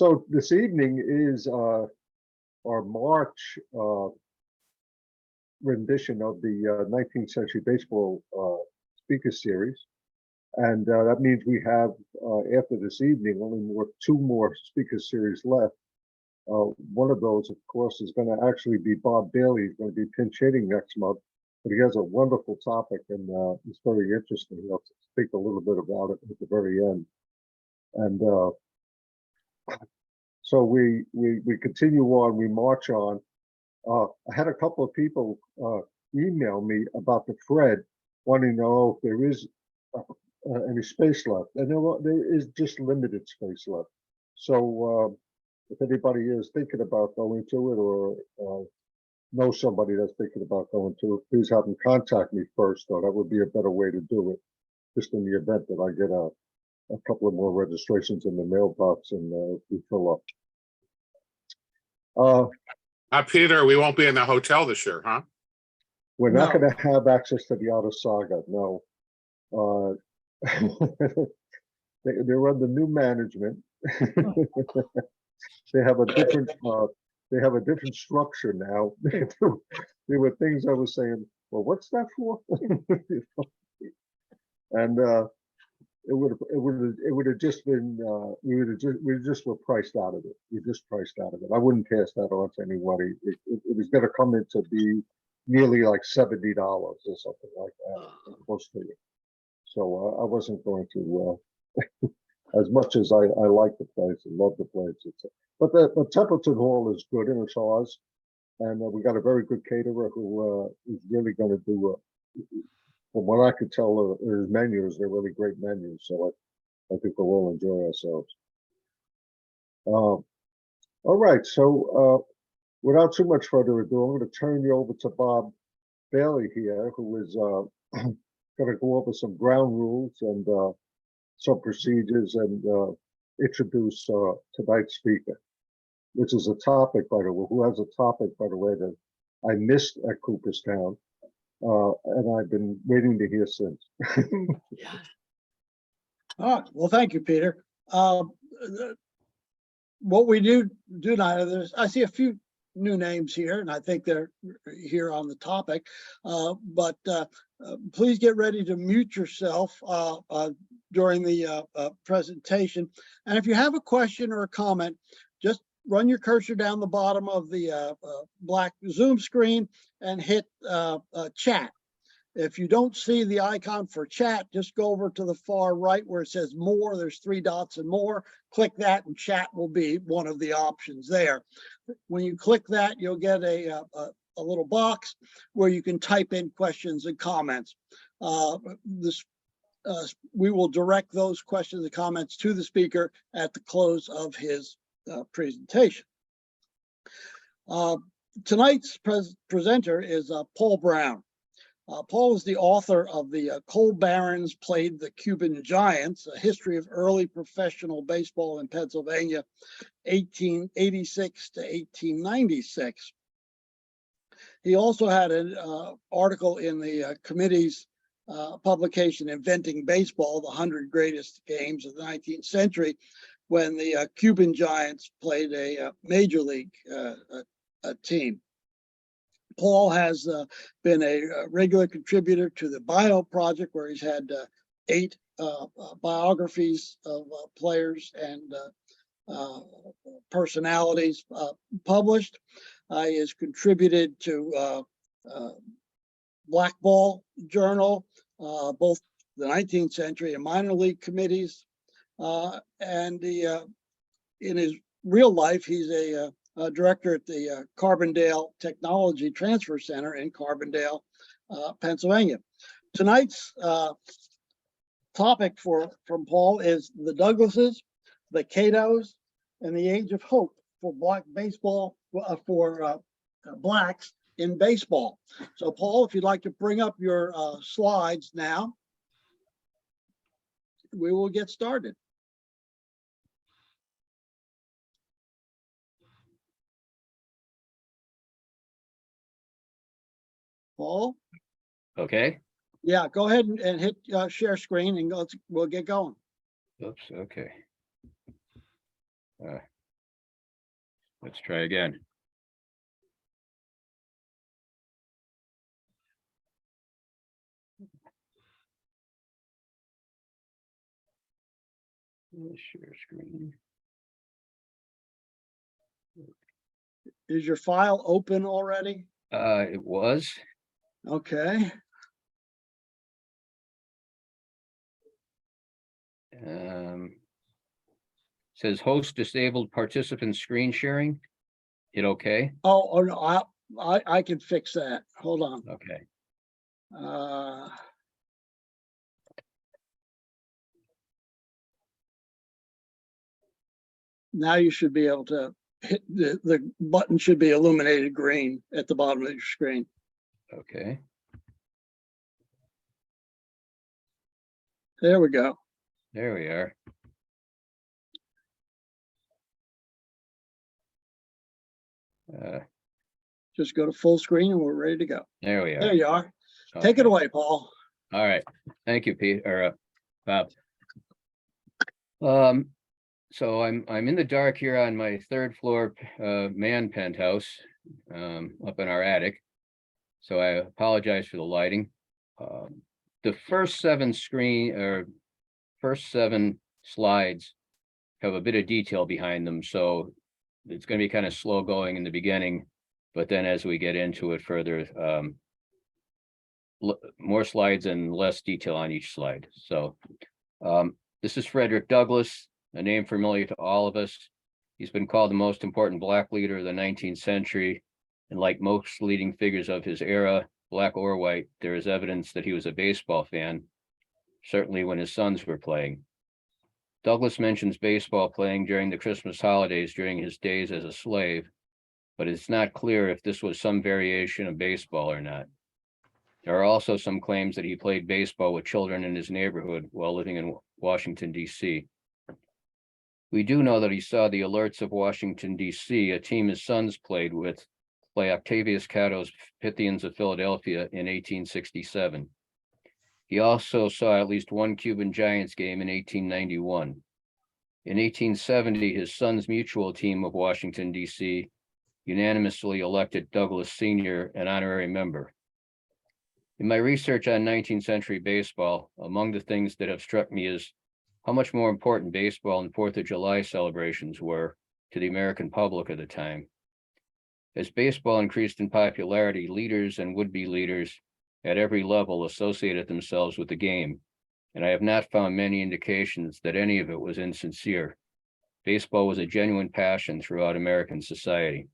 So this evening is our March rendition of the 19th Century Baseball Speaker Series. And that means we have, after this evening, only two more speaker series left. One of those, of course, is going to actually be Bob Bailey. He's going to be pinch hitting next month, but he has a wonderful topic and it's very interesting. I'll speak a little bit about it at the very end. And so we continue on, we march on. I had a couple of people email me about the Fred, wanting to know if there is any space left, and there is just limited space left. So if anybody is thinking about going to it, or knows somebody that's thinking about going to it, please have them contact me first, though. That would be a better way to do it, just in the event that I get a couple of more registrations in the mailbox and we fill up. Peter, we won't be in the hotel this year, huh? We're not going to have access to the Outer Saga, no. They're under new management. They have a different structure now. There were things I was saying, well, what's that for? And it would have just been we just were priced out of it. We just priced out of it. I wouldn't pass that on to anybody. It was going to come in to be nearly like $70 or something like that, close to it. So I wasn't going to, as much as I like the place and love the place. But the Templeton Hall is good and it's ours, and we got a very good caterer who is really going to do. From what I could tell, his menus, they're really great menus. So I think we'll all enjoy ourselves. All right, so without too much further ado, I'm going to turn you over to Bob Bailey here, who is going to go over some ground rules and some procedures and introduce tonight's speaker, which is a topic, by the way, who has a topic, by the way, that I missed at Cooperstown. And I've been waiting to hear since. All right. Well, thank you, Peter. What we do tonight, I see a few new names here, and I think they're here on the topic. But please get ready to mute yourself during the presentation. And if you have a question or a comment, just run your cursor down the bottom of the black Zoom screen and hit chat. If you don't see the icon for chat, just go over to the far right where it says more. There's 3 dots and more. Click that and chat will be one of the options there. When you click that, you'll get a little box where you can type in questions and comments. We will direct those questions and comments to the speaker at the close of his presentation. Tonight's presenter is Paul Browne. Paul is the author of the Coal Barons Played the Cuban Giants, a history of early professional baseball in Pennsylvania, 1886 to 1896. He also had an article in the committee's publication, Inventing Baseball, the 100 Greatest Games of the 19th Century, when the Cuban Giants played a major league team. Paul has been a regular contributor to the Bio Project, where he's had 8 biographies of players and personalities published. He has contributed to Black Ball Journal, both the 19th century and minor league committees. And in his real life, he's a director at the Carbondale Technology Transfer Center in Carbondale, Pennsylvania. Tonight's topic from Paul is the Douglases, the Cattos, and the Age of Hope for Black baseball, for Blacks in baseball. So Paul, if you'd like to bring up your slides now, we will get started. Paul? Okay. Yeah, go ahead and hit share screen and we'll get going. Oops. Okay. Let's try again. Share screen. Is your file open already? It was. Okay, Says host disabled participant screen sharing. Hit okay. oh, no, I can fix that. Hold on. Okay. Now you should be able to hit the button should be illuminated green at the bottom of your screen. Okay. There we go. There we are. Just go to full screen and we're ready to go. There we are. There you are. Take it Okay. away, Paul. All right. Thank you, Pete, or Bob. So I'm in the dark here on my third floor man penthouse up in our attic. So I apologize for the lighting. The first seven slides have a bit of detail behind them, so it's going to be kind of slow going in the beginning, but then as we get into it further, more slides and less detail on each slide. So this is Frederick Douglass, a name familiar to all of us. He's been called the most important Black leader of the 19th century. And like most leading figures of his era, Black or white, there is evidence that he was a baseball fan, certainly when his sons were playing. Douglass mentions baseball playing during the Christmas holidays during his days as a slave, but it's not clear if this was some variation of baseball or not. There are also some claims that he played baseball with children in his neighborhood while living in Washington, D.C. We do know that he saw the Alerts of Washington, D.C., a team his sons played with, play Octavius Cattos' Pythians of Philadelphia in 1867. He also saw at least one Cuban Giants game in 1891. In 1870, his son's mutual team of Washington, D.C. unanimously elected Douglass Sr. an honorary member. In my research on 19th century baseball, among the things that have struck me is how much more important baseball and 4th of July celebrations were to the American public at the time. As baseball increased in popularity, leaders and would-be leaders at every level associated themselves with the game, and I have not found many indications that any of it was insincere. Baseball was a genuine passion throughout American society.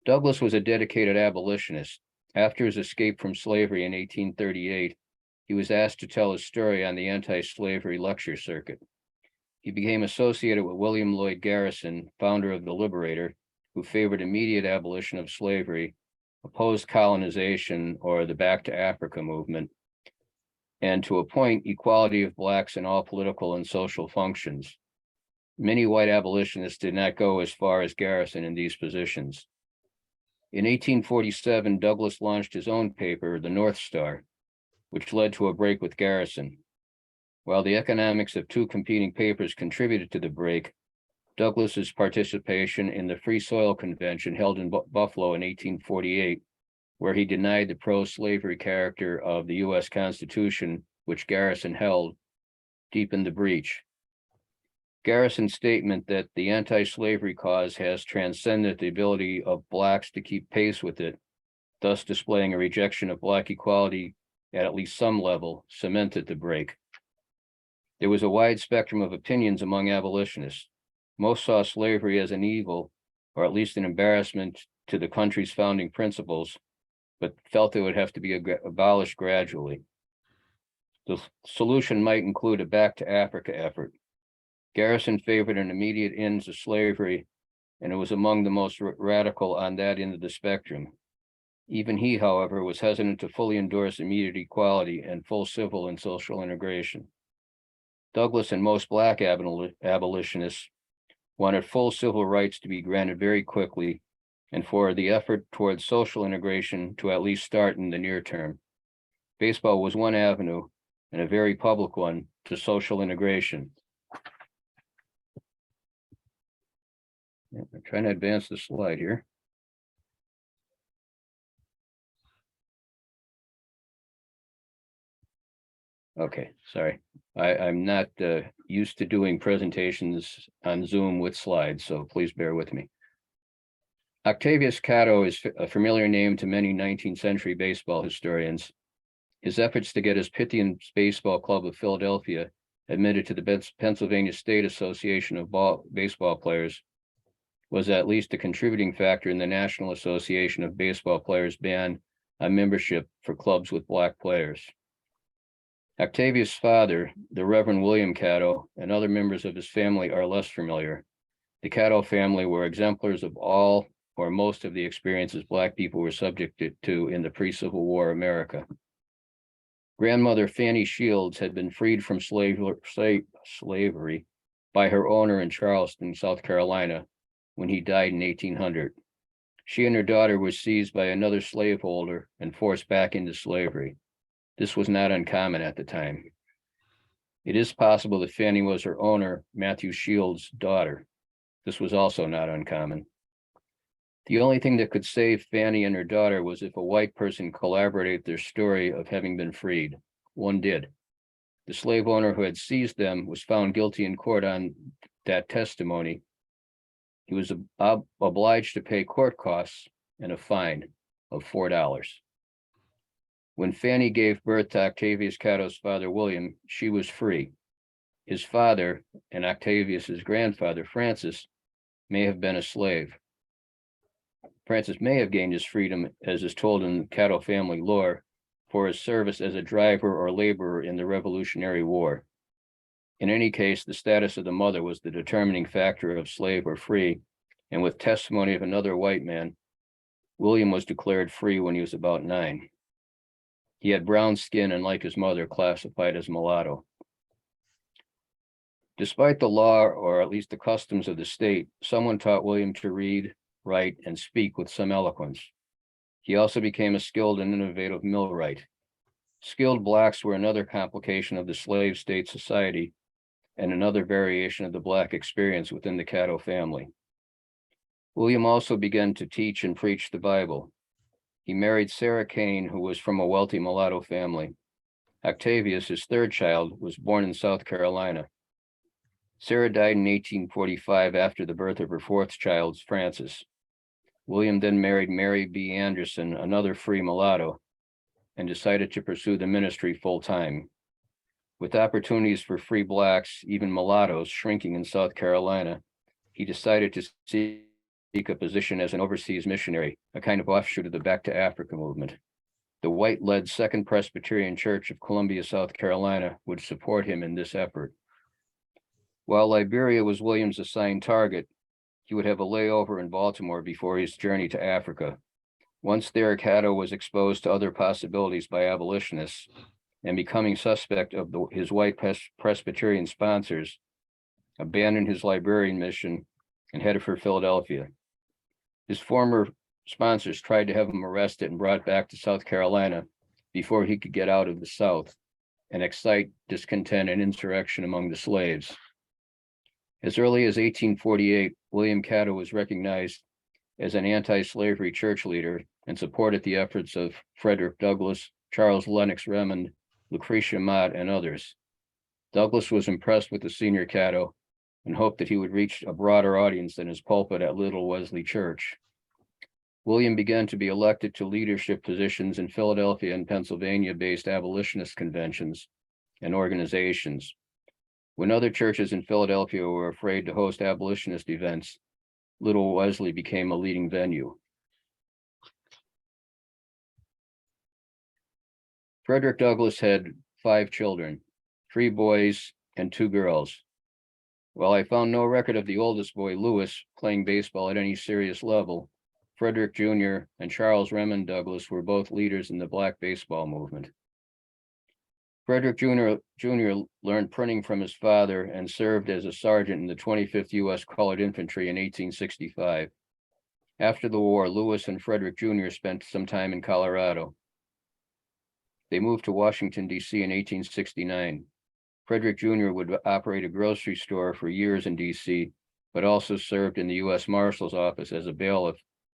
Douglass was a dedicated abolitionist. After his escape from slavery in 1838, he was asked to tell his story on the anti-slavery lecture circuit. He became associated with William Lloyd Garrison, founder of the Liberator, who favored immediate abolition of slavery, opposed colonization or the Back to Africa movement, and to appoint equality of Blacks in all political and social functions. Many white abolitionists did not go as far as Garrison in these positions. In 1847, Douglass launched his own paper, the North Star, which led to a break with Garrison. While the economics of two competing papers contributed to the break, Douglass's participation in the Free Soil Convention held in Buffalo in 1848, where he denied the pro-slavery character of the U.S. Constitution, which Garrison held, deepened the breach. Garrison's statement that the anti-slavery cause has transcended the ability of Blacks to keep pace with it, thus displaying a rejection of Black equality at least some level, cemented the break. There was a wide spectrum of opinions among abolitionists. Most saw slavery as an evil, or at least an embarrassment to the country's founding principles, but felt it would have to be abolished gradually. The solution might include a Back to Africa effort. Garrison favored an immediate end to slavery, and it was among the most radical on that end of the spectrum. Even he, however, was hesitant to fully endorse immediate equality and full civil and social integration. Douglass and most Black abolitionists wanted full civil rights to be granted very quickly, and for the effort towards social integration to at least start in the near term. Baseball was one avenue, and a very public one, to social integration. Yeah, I'm trying to advance the slide here. Okay, sorry. I'm not used to doing presentations on Zoom with slides, so please bear with me. Octavius Catto is a familiar name to many 19th century baseball historians. His efforts to get his Pythian Baseball Club of Philadelphia admitted to the Pennsylvania State Association of Baseball Players was at least a contributing factor in the National Association of Baseball Players ban on membership for clubs with black players. Octavius' father, the Reverend William Catto, and other members of his family are less familiar. The Catto family were exemplars of all or most of the experiences black people were subjected to in the pre-Civil War America. Grandmother Fanny Shields had been freed from slavery by her owner in Charleston, South Carolina, when he died in 1800. She and her daughter were seized by another slaveholder and forced back into slavery. This was not uncommon at the time. It is possible that Fanny was her owner, Matthew Shields' daughter. This was also not uncommon. The only thing that could save Fanny and her daughter was if a white person corroborated their story of having been freed. One did. The slave owner who had seized them was found guilty in court on that testimony. He was obliged to pay court costs and a fine of $4. When Fanny gave birth to Octavius Catto's father, William, she was free. His father and Octavius's grandfather, Francis, may have been a slave. Francis may have gained his freedom, as is told in Catto family lore, for his service as a driver or laborer in the Revolutionary War. In any case, the status of the mother was the determining factor of slave or free, and with testimony of another white man, William was declared free when he was about 9. He had brown skin and, like his mother, classified as mulatto. Despite the law, or at least the customs of the state, someone taught William to read, write, and speak with some eloquence. He also became a skilled and innovative millwright. Skilled blacks were another complication of the slave state society and another variation of the black experience within the Catto family. William also began to teach and preach the Bible. He married Sarah Kane, who was from a wealthy mulatto family. Octavius, his third child, was born in South Carolina. Sarah died in 1845 after the birth of her fourth child, Francis. William then married Mary B. Anderson, another free mulatto, and decided to pursue the ministry full-time. With opportunities for free blacks, even mulattoes, shrinking in South Carolina, he decided to seek a position as an overseas missionary, a kind of offshoot of the Back to Africa movement. The white-led Second Presbyterian Church of Columbia, South Carolina, would support him in this effort. While Liberia was William's assigned target, he would have a layover in Baltimore before his journey to Africa. Once there, Catto was exposed to other possibilities by abolitionists, and becoming suspect of his white Presbyterian sponsors, abandoned his librarian mission and headed for Philadelphia. His former sponsors tried to have him arrested and brought back to South Carolina before he could get out of the South and excite discontent and insurrection among the slaves. As early as 1848, William Catto was recognized as an anti-slavery church leader and supported the efforts of Frederick Douglass, Charles Lennox Remond, Lucretia Mott, and others. Douglass was impressed with the senior Catto and hoped that he would reach a broader audience than his pulpit at Little Wesley Church. William began to be elected to leadership positions in Philadelphia and Pennsylvania-based abolitionist conventions and organizations. When other churches in Philadelphia were afraid to host abolitionist events, Little Wesley became a leading venue. Frederick Douglass had 5 children, 3 boys and 2 girls. While I found no record of the oldest boy, Lewis, playing baseball at any serious level, Frederick Jr. and Charles Remond Douglass were both leaders in the black baseball movement. Frederick Jr. learned printing from his father and served as a sergeant in the 25th U.S. Colored Infantry in 1865. After the war, Lewis and Frederick Jr. spent some time in Colorado. They moved to Washington, D.C. in 1869. Frederick Jr. would operate a grocery store for years in D.C. but also served in the U.S. Marshal's office as a bailiff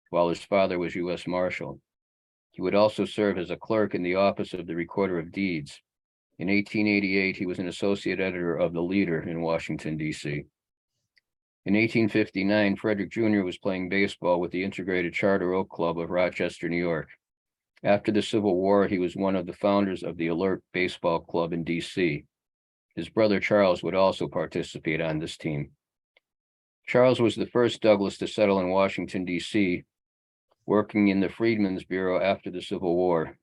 while his father was U.S. Marshal. He would also serve as a clerk in the office of the Recorder of Deeds. In 1888, he was an associate editor of The Leader in Washington, D.C. In 1859, Frederick Jr. was playing baseball with the Integrated Charter Oak Club of Rochester, New York. After the Civil War, he was one of the founders of the Alert Baseball Club in D.C. His brother Charles would also participate on this team. Charles was the first Douglas to settle in Washington, D.C., working in the Freedmen's Bureau after the Civil War.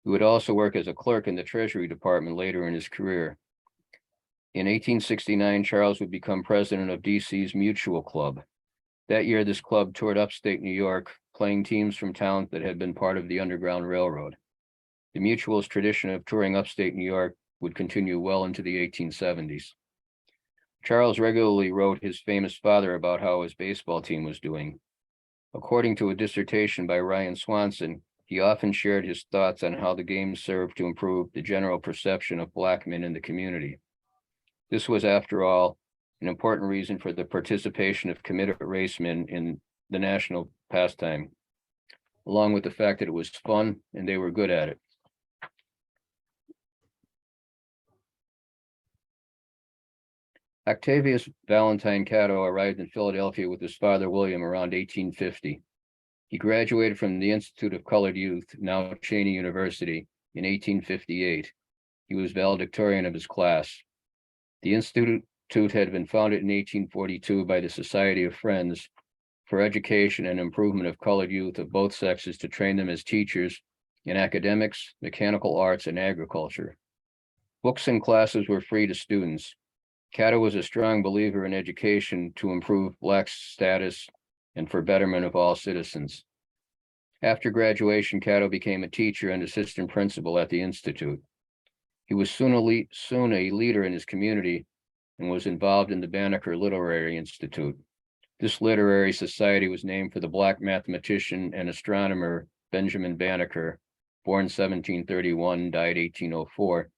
He would also work as a clerk in the Treasury Department later in his career. In 1869, Charles would become president of D.C.'s Mutual Club. That year, this club toured upstate New York, playing teams from towns that had been part of the Underground Railroad. The Mutual's tradition of touring upstate New York would continue well into the 1870s. Charles regularly wrote his famous father about how his baseball team was doing. According to a dissertation by Ryan Swanson, he often shared his thoughts on how the game served to improve the general perception of Black men in the community. This was, after all, an important reason for the participation of committed racemen in the national pastime, along with the fact that it was fun and they were good at it. Octavius Valentine Catto arrived in Philadelphia with his father William around 1850. He graduated from the Institute of Colored Youth, now Cheney University, in 1858. He was valedictorian of his class. The institute had been founded in 1842 by the Society of Friends for Education and Improvement of Colored Youth of both sexes to train them as teachers in academics, mechanical arts, and agriculture. Books and classes were free to students. Catto was a strong believer in education to improve Black status and for betterment of all citizens. After graduation, Catto became a teacher and assistant principal at the Institute. He was soon a leader in his community and was involved in the Banneker Literary Institute. This literary society was named for the Black mathematician and astronomer Benjamin Banneker, born 1731, died 1804,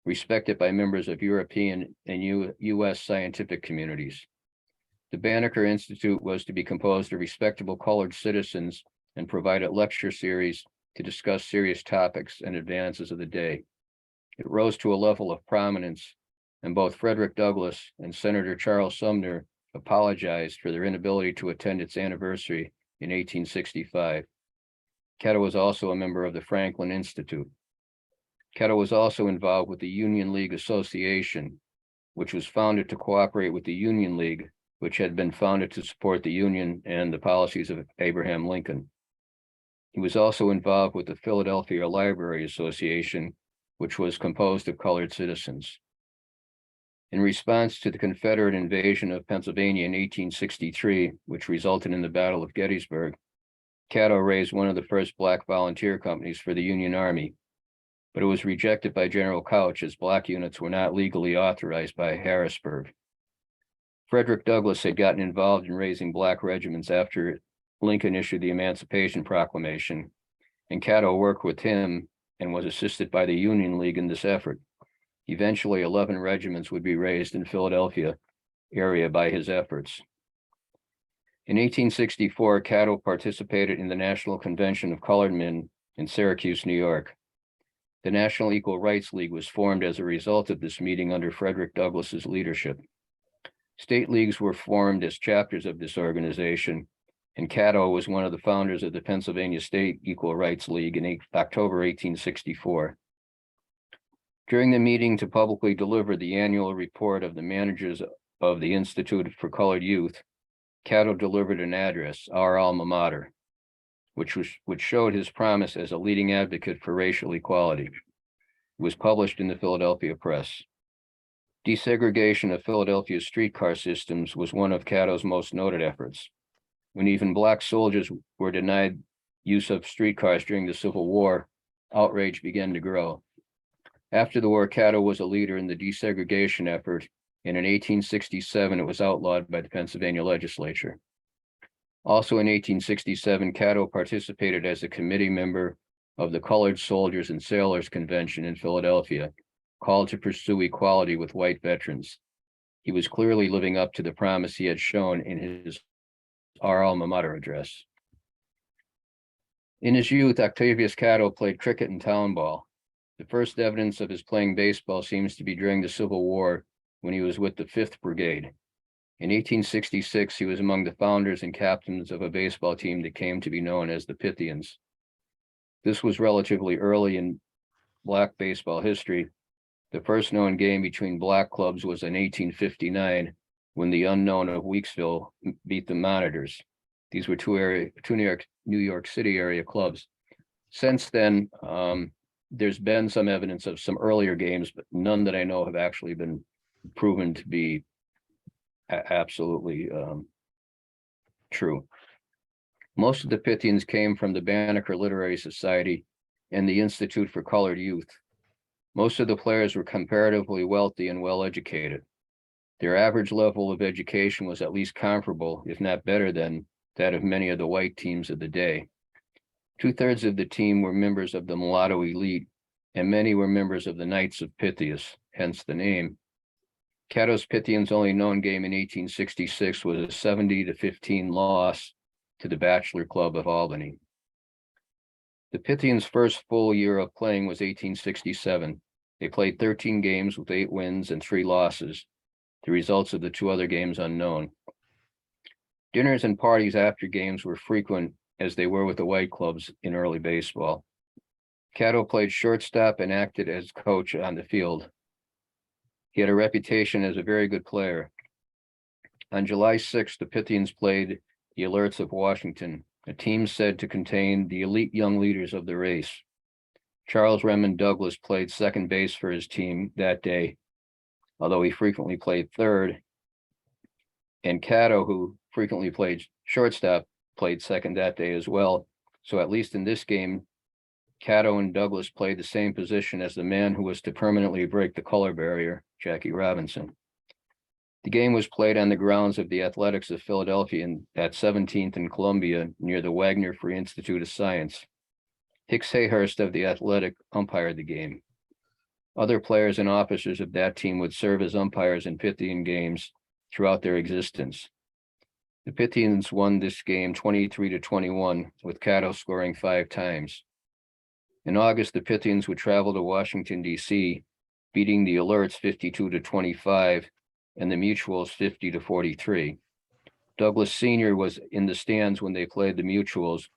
respected by members of European and U.S. scientific communities. The Banneker Institute was to be composed of respectable colored citizens and provide a lecture series to discuss serious topics and advances of the day. It rose to a level of prominence, and both Frederick Douglass and Senator Charles Sumner apologized for their inability to attend its anniversary in 1865. Catto was also a member of the Franklin Institute. Catto was also involved with the Union League Association, which was founded to cooperate with the Union League, which had been founded to support the Union and the policies of Abraham Lincoln. He was also involved with the Philadelphia Library Association, which was composed of colored citizens. In response to the Confederate invasion of Pennsylvania in 1863, which resulted in the Battle of Gettysburg, Catto raised one of the first Black volunteer companies for the Union Army, but it was rejected by General Couch as Black units were not legally authorized by Harrisburg. Frederick Douglass had gotten involved in raising Black regiments after Lincoln issued the Emancipation Proclamation, and Catto worked with him and was assisted by the Union League in this effort. Eventually, 11 regiments would be raised in Philadelphia area by his efforts. In 1864, Catto participated in the National Convention of Colored Men in Syracuse, New York. The National Equal Rights League was formed as a result of this meeting under Frederick Douglass's leadership. State leagues were formed as chapters of this organization, and Catto was one of the founders of the Pennsylvania State Equal Rights League in October 1864. During the meeting to publicly deliver the annual report of the managers of the Institute for Colored Youth, Catto delivered an address, our alma mater, which showed his promise as a leading advocate for racial equality. It was published in the Philadelphia Press. Desegregation of Philadelphia's streetcar systems was one of Catto's most noted efforts. When even Black soldiers were denied use of streetcars during the Civil War, outrage began to grow. After the war, Catto was a leader in the desegregation effort, and in 1867, it was outlawed by the Pennsylvania legislature. Also in 1867, Catto participated as a committee member of the Colored Soldiers and Sailors Convention in Philadelphia, called to pursue equality with white veterans. he was clearly living up to the promise he had shown in his our alma mater address. In his youth, Octavius Catto played cricket and town ball. The first evidence of his playing baseball seems to be during the Civil War when he was with the 5th Brigade. In 1866, he was among the founders and captains of a baseball team that came to be known as the Pythians. This was relatively early in Black baseball history. The first known game between Black clubs was in 1859 when the Unknown of Weeksville beat the Monitors. These were two New York City area clubs. Since then, there's been some evidence of some earlier games, but none that I know have actually been proven to be absolutely true. Most of the Pythians came from the Banneker Literary Society and the Institute for Colored Youth. Most of the players were comparatively wealthy and well-educated. Their average level of education was at least comparable, if not better than, that of many of the white teams of the day. 2/3 of the team were members of the mulatto elite, and many were members of the Knights of Pythias, hence the name. Cattos Pythians' only known game in 1866 was a 70-15 loss to the Bachelor Club of Albany. The Pythians' first full year of playing was 1867. They played 13 games with 8 wins and 3 losses. The results of the 2 other games unknown. Dinners and parties after games were frequent, as they were with the white clubs in early baseball. Catto played shortstop and acted as coach on the field. He had a reputation as a very good player. On July 6th, the Pythians played the Alerts of Washington, a team said to contain the elite young leaders of the race. Charles Remond Douglas played second base for his team that day, although he frequently played third. And Catto, who frequently played shortstop, played second that day as well. So at least in this game, Catto and Douglas played the same position as the man who was to permanently break the color barrier, Jackie Robinson. The game was played on the grounds of the Athletics of Philadelphia at 17th and Columbia near the Wagner Free Institute of Science. Hicks Hayhurst of the Athletic umpired the game. Other players and officers of that team would serve as umpires in Pythian games throughout their existence. The Pythians won this game 23-21, with Catto scoring 5 times. In August, the Pythians would travel to Washington, D.C., beating the Alerts 52-25 and the Mutuals 50-43. Douglas Sr. was in the stands when they played the Mutuals,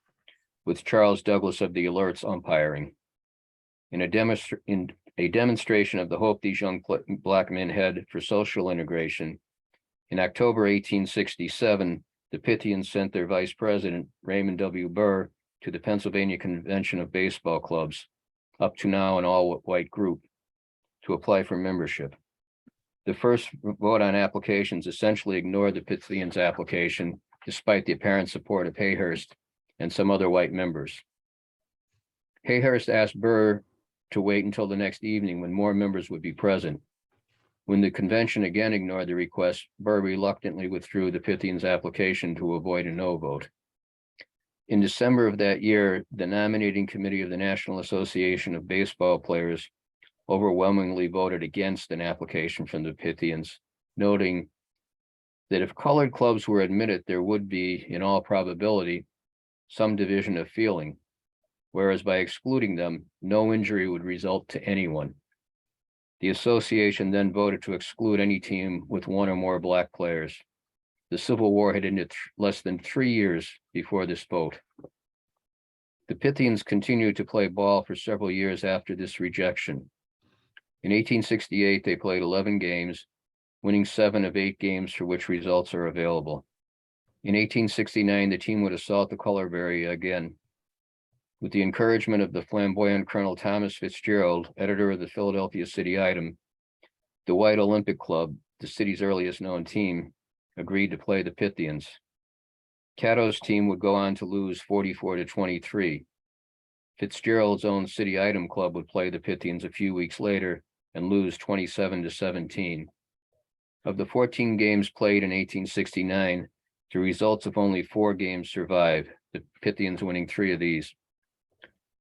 with Charles Douglas of the Alerts umpiring. In a demonstration of the hope these young Black men had for social integration, in October 1867, the Pythians sent their vice president, Raymond W. Burr, to the Pennsylvania Convention of Baseball Clubs, up to now an all-white group, to apply for membership. The first vote on applications essentially ignored the Pythians' application, despite the apparent support of Hayhurst and some other white members. Hayhurst asked Burr to wait until the next evening when more members would be present. When the convention again ignored the request, Burr reluctantly withdrew the Pythians' application to avoid a no vote. In December of that year, the nominating committee of the National Association of Baseball Players overwhelmingly voted against an application from the Pythians, noting that if colored clubs were admitted, there would be, in all probability, some division of feeling, whereas by excluding them, no injury would result to anyone. The association then voted to exclude any team with 1 or more Black players. The Civil War had ended less than 3 years before this vote. The Pythians continued to play ball for several years after this rejection. In 1868, they played 11 games, winning 7 of 8 games for which results are available. In 1869, the team would assault the color barrier again. With the encouragement of the flamboyant Colonel Thomas Fitzgerald, editor of the Philadelphia City Item, the White Olympic Club, the city's earliest known team, agreed to play the Pythians. Catto's team would go on to lose 44-23. Fitzgerald's own City Item Club would play the Pythians a few weeks later and lose 27-17. Of the 14 games played in 1869, the results of only 4 games survive, the Pythians winning 3 of these.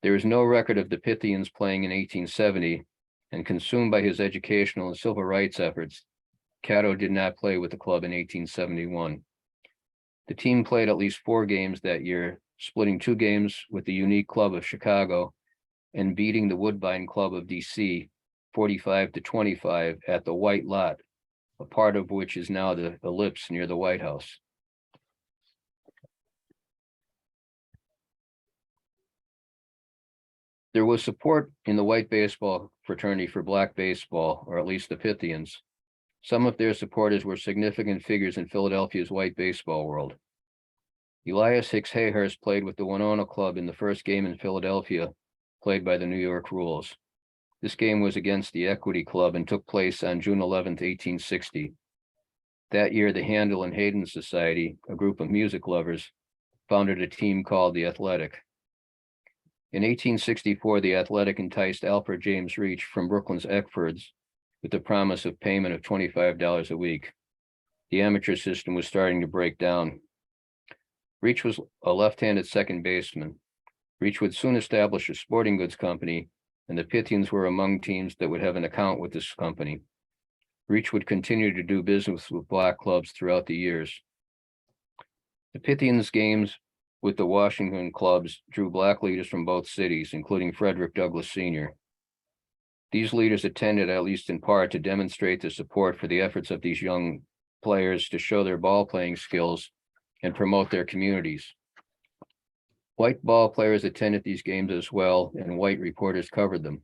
There is no record of the Pythians playing in 1870, and consumed by his educational and civil rights efforts, Catto did not play with the club in 1871. The team played at least 4 games that year, splitting 2 games with the Unique Club of Chicago and beating the Woodbine Club of DC 45-25 at the White Lot, a part of which is now the Ellipse near the White House. There was support in the white baseball fraternity for black baseball, or at least the Pythians. Some of their supporters were significant figures in Philadelphia's white baseball world. Elias Hicks Hayhurst played with the Winona Club in the first game in Philadelphia, played by the New York rules. This game was against the Equity Club and took place on June 11, 1860. That year, the Handel and Hayden Society, a group of music lovers, founded a team called the Athletic. In 1864, the Athletic enticed Alfred James Reach from Brooklyn's Eckfords with the promise of payment of $25 a week. The amateur system was starting to break down. Reach was a left-handed second baseman. Reach would soon establish a sporting goods company, and the Pythians were among teams that would have an account with this company. Reach would continue to do business with black clubs throughout the years. The Pythians' games with the Washington clubs drew black leaders from both cities, including Frederick Douglass Sr. These leaders attended, at least in part, to demonstrate the support for the efforts of these young players to show their ball playing skills and promote their communities. White ball players attended these games as well, and white reporters covered them.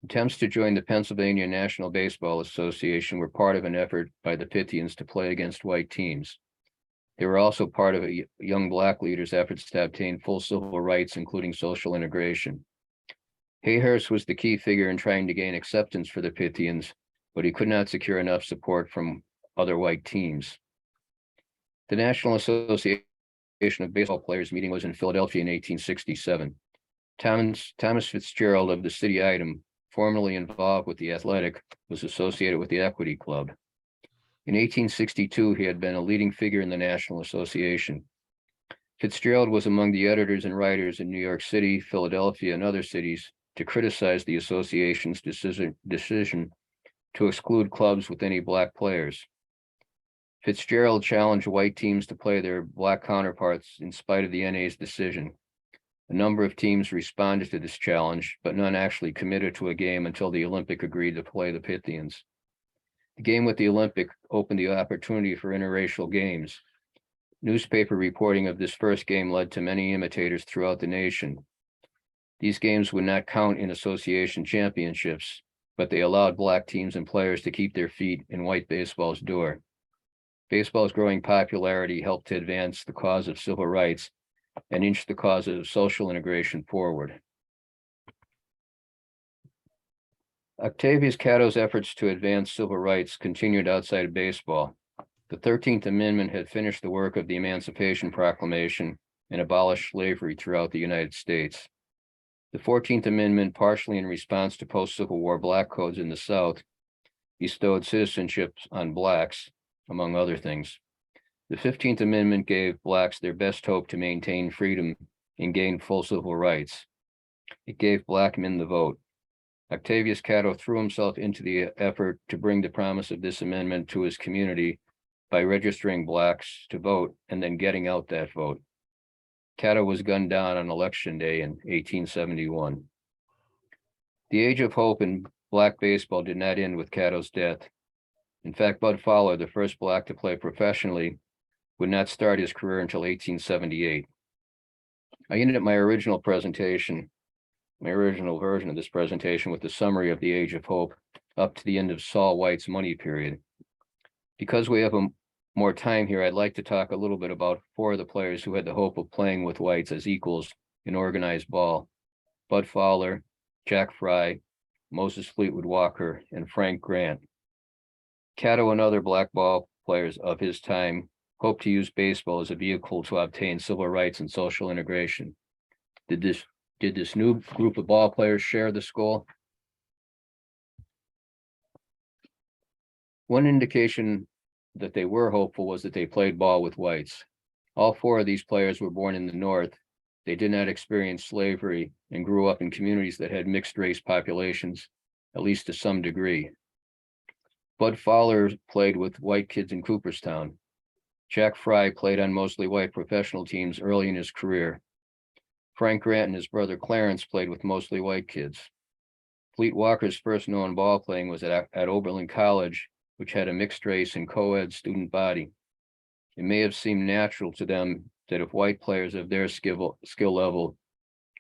Attempts to join the Pennsylvania National Baseball Association were part of an effort by the Pythians to play against white teams. They were also part of a young black leaders' efforts to obtain full civil rights, including social integration. Hayhurst was the key figure in trying to gain acceptance for the Pythians, but he could not secure enough support from other white teams. The National Association of Baseball Players meeting was in Philadelphia in 1867. Thomas Fitzgerald of the City Item, formerly involved with the Athletic, was associated with the Equity Club. In 1862, he had been a leading figure in the National Association. Fitzgerald was among the editors and writers in New York City, Philadelphia, and other cities to criticize the association's decision to exclude clubs with any black players. Fitzgerald challenged white teams to play their black counterparts in spite of the NA's decision. A number of teams responded to this challenge, but none actually committed to a game until the Olympic agreed to play the Pythians. The game with the Olympic opened the opportunity for interracial games. Newspaper reporting of this first game led to many imitators throughout the nation. These games would not count in association championships, but they allowed black teams and players to keep their feet in white baseball's door. Baseball's growing popularity helped to advance the cause of civil rights and inch the cause of social integration forward. Octavius Catto's efforts to advance civil rights continued outside of baseball. The 13th Amendment had finished the work of the Emancipation Proclamation and abolished slavery throughout the United States. The 14th Amendment, partially in response to post-Civil War black codes in the South, bestowed citizenship on blacks, among other things. The 15th Amendment gave blacks their best hope to maintain freedom and gain full civil rights. It gave black men the vote. Octavius Catto threw himself into the effort to bring the promise of this amendment to his community by registering blacks to vote and then getting out that vote. Catto was gunned down on Election Day in 1871. The age of hope in black baseball did not end with Catto's death. In fact, Bud Fowler, the first black to play professionally, would not start his career until 1878. I ended my original version of this presentation with the summary of the Age of Hope up to the end of Saul White's money period. Because we have more time here, I'd like to talk a little bit about 4 of the players who had the hope of playing with whites as equals in organized ball: Bud Fowler, Jack Fry, Moses Fleetwood Walker, and Frank Grant. Catto and other black ball players of his time hoped to use baseball as a vehicle to obtain civil rights and social integration. Did this new group of ball players share this goal? One indication that they were hopeful was that they played ball with whites. All 4 of these players were born in the North. They did not experience slavery and grew up in communities that had mixed race populations, at least to some degree. Bud Fowler played with white kids in Cooperstown. Jack Fry played on mostly white professional teams early in his career. Frank Grant and his brother Clarence played with mostly white kids. Fleet Walker's first known ball playing was at Oberlin College, which had a mixed race and co-ed student body. It may have seemed natural to them that if white players of their skill level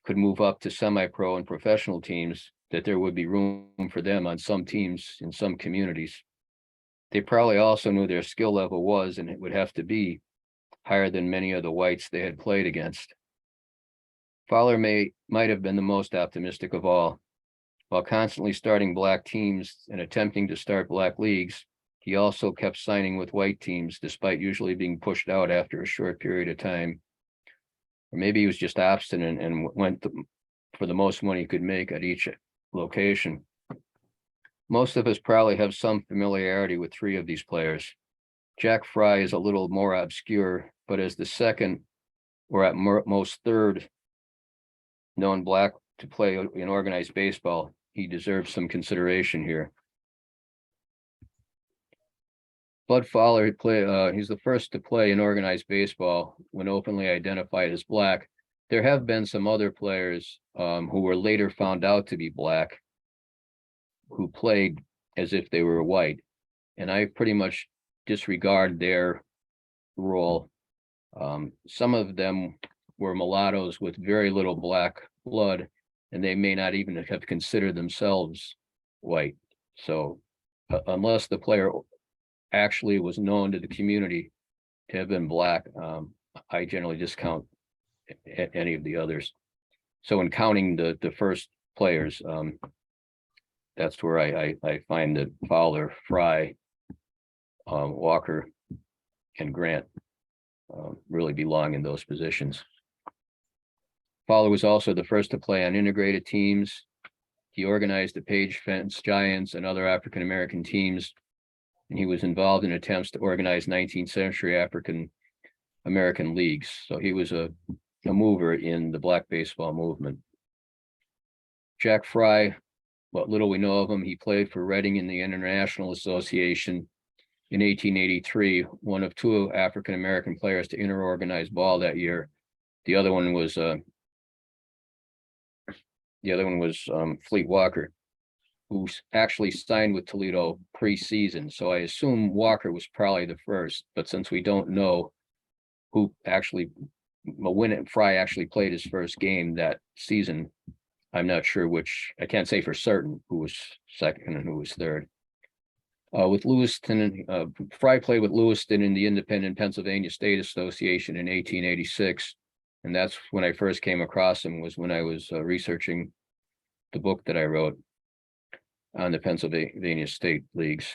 could move up to semi-pro and professional teams, that there would be room for them on some teams in some communities. They probably also knew their skill level was, and it would have to be, higher than many of the whites they had played against. Fowler might have been the most optimistic of all. While constantly starting black teams and attempting to start black leagues, he also kept signing with white teams, despite usually being pushed out after a short period of time. Or maybe he was just obstinate and went for the most money he could make at each location. Most of us probably have some familiarity with three of these players. Jack Fry is a little more obscure, but as the second, or at most third, known black to play in organized baseball, he deserves some consideration here. Bud Fowler he's the first to play in organized baseball when openly identified as black. There have been some other players who were later found out to be black, who played as if they were white, and I pretty much disregard their role. Some of them were mulattoes with very little black blood, and they may not even have considered themselves white. So unless the player actually was known to the community to have been black, I generally discount any of the others. So in counting the first players, that's where I find that Fowler, Fry, Walker, and Grant really belong in those positions. Fowler was also the first to play on integrated teams. He organized the Page Fence Giants and other African-American teams, and he was involved in attempts to organize 19th century African-American leagues. So he was a mover in the black baseball movement. Jack Fry, what little we know of him, he played for Reading in the International Association in 1883, one of two African-American players to inter-organize ball that year. The other one was Fleet Walker, who actually signed with Toledo pre-season. So I assume Walker was probably the first, but since we don't know who actually, when Fry actually played his first game that season, I'm not sure which. I can't say for certain who was second and who was third. With Lewiston, Fry played with Lewiston in the Independent Pennsylvania State Association in 1886. And that's when I first came across him, was when I was researching the book that I wrote on the Pennsylvania State Leagues.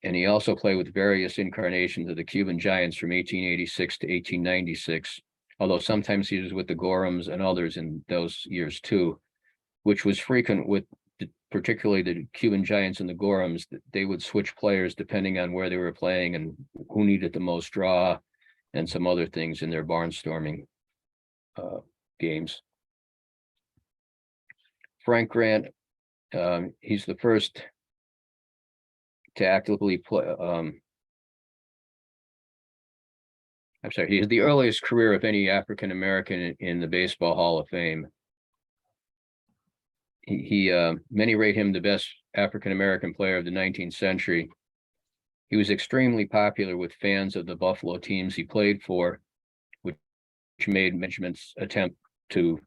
And he also played with various incarnations of the Cuban Giants from 1886 to 1896, although sometimes he was with the Gorhams and others in those years too, which was frequent with particularly the Cuban Giants and the Gorhams. They would switch players depending on where they were playing and who needed the most draw and some other things in their barnstorming games. Frank Grant, he's the first to actively play. He has the earliest career of any African American in the Baseball Hall of Fame. Many rate him the best African American player of the 19th century. He was extremely popular with fans of the Buffalo teams he played for, which made management's attempt to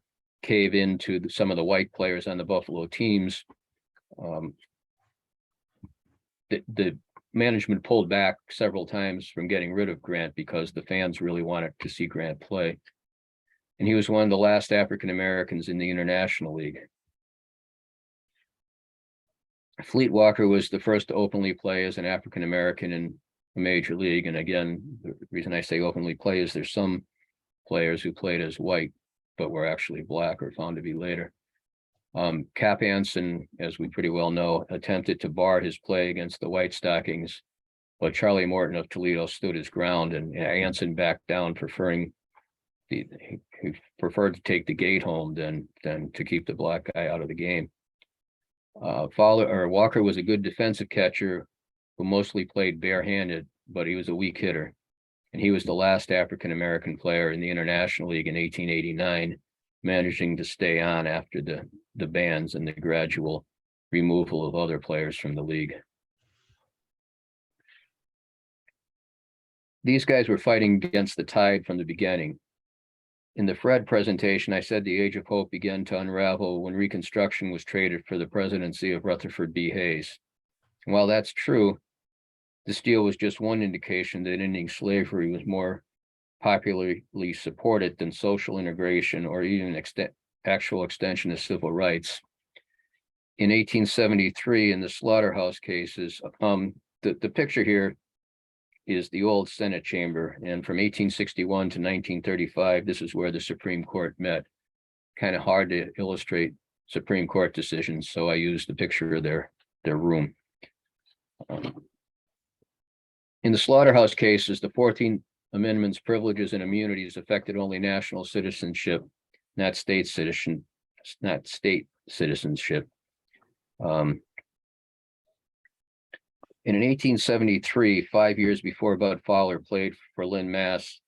cave into some of the white players on the Buffalo teams. The management pulled back several times from getting rid of Grant because the fans really wanted to see Grant play. And he was one of the last African Americans in the International League. Fleet Walker was the first to openly play as an African American in a major league. And again, the reason I say openly play is there's some players who played as white, but were actually black or found to be later. Cap Anson, as we pretty well know, attempted to bar his play against the White Stockings, but Charlie Morton of Toledo stood his ground, and Anson backed down, he preferred to take the gate home than to keep the black guy out of the game. Walker was a good defensive catcher who mostly played barehanded, but he was a weak hitter. And he was the last African-American player in the International League in 1889, managing to stay on after the bans and the gradual removal of other players from the league. These guys were fighting against the tide from the beginning. In the Fred presentation, I said the age of hope began to unravel when Reconstruction was traded for the presidency of Rutherford B. Hayes. And while that's true, this deal was just one indication that ending slavery was more popularly supported than social integration or even actual extension of civil rights. In 1873, in the slaughterhouse cases, the picture here is the old Senate chamber. And from 1861 to 1935, this is where the Supreme Court met. Kind of hard to illustrate Supreme Court decisions, so I used the picture of their room. In the slaughterhouse cases, the 14th Amendment's privileges and immunities affected only national citizenship, not state citizenship. In 1873, 5 years before Bud Fowler played for Lynn, Mass.,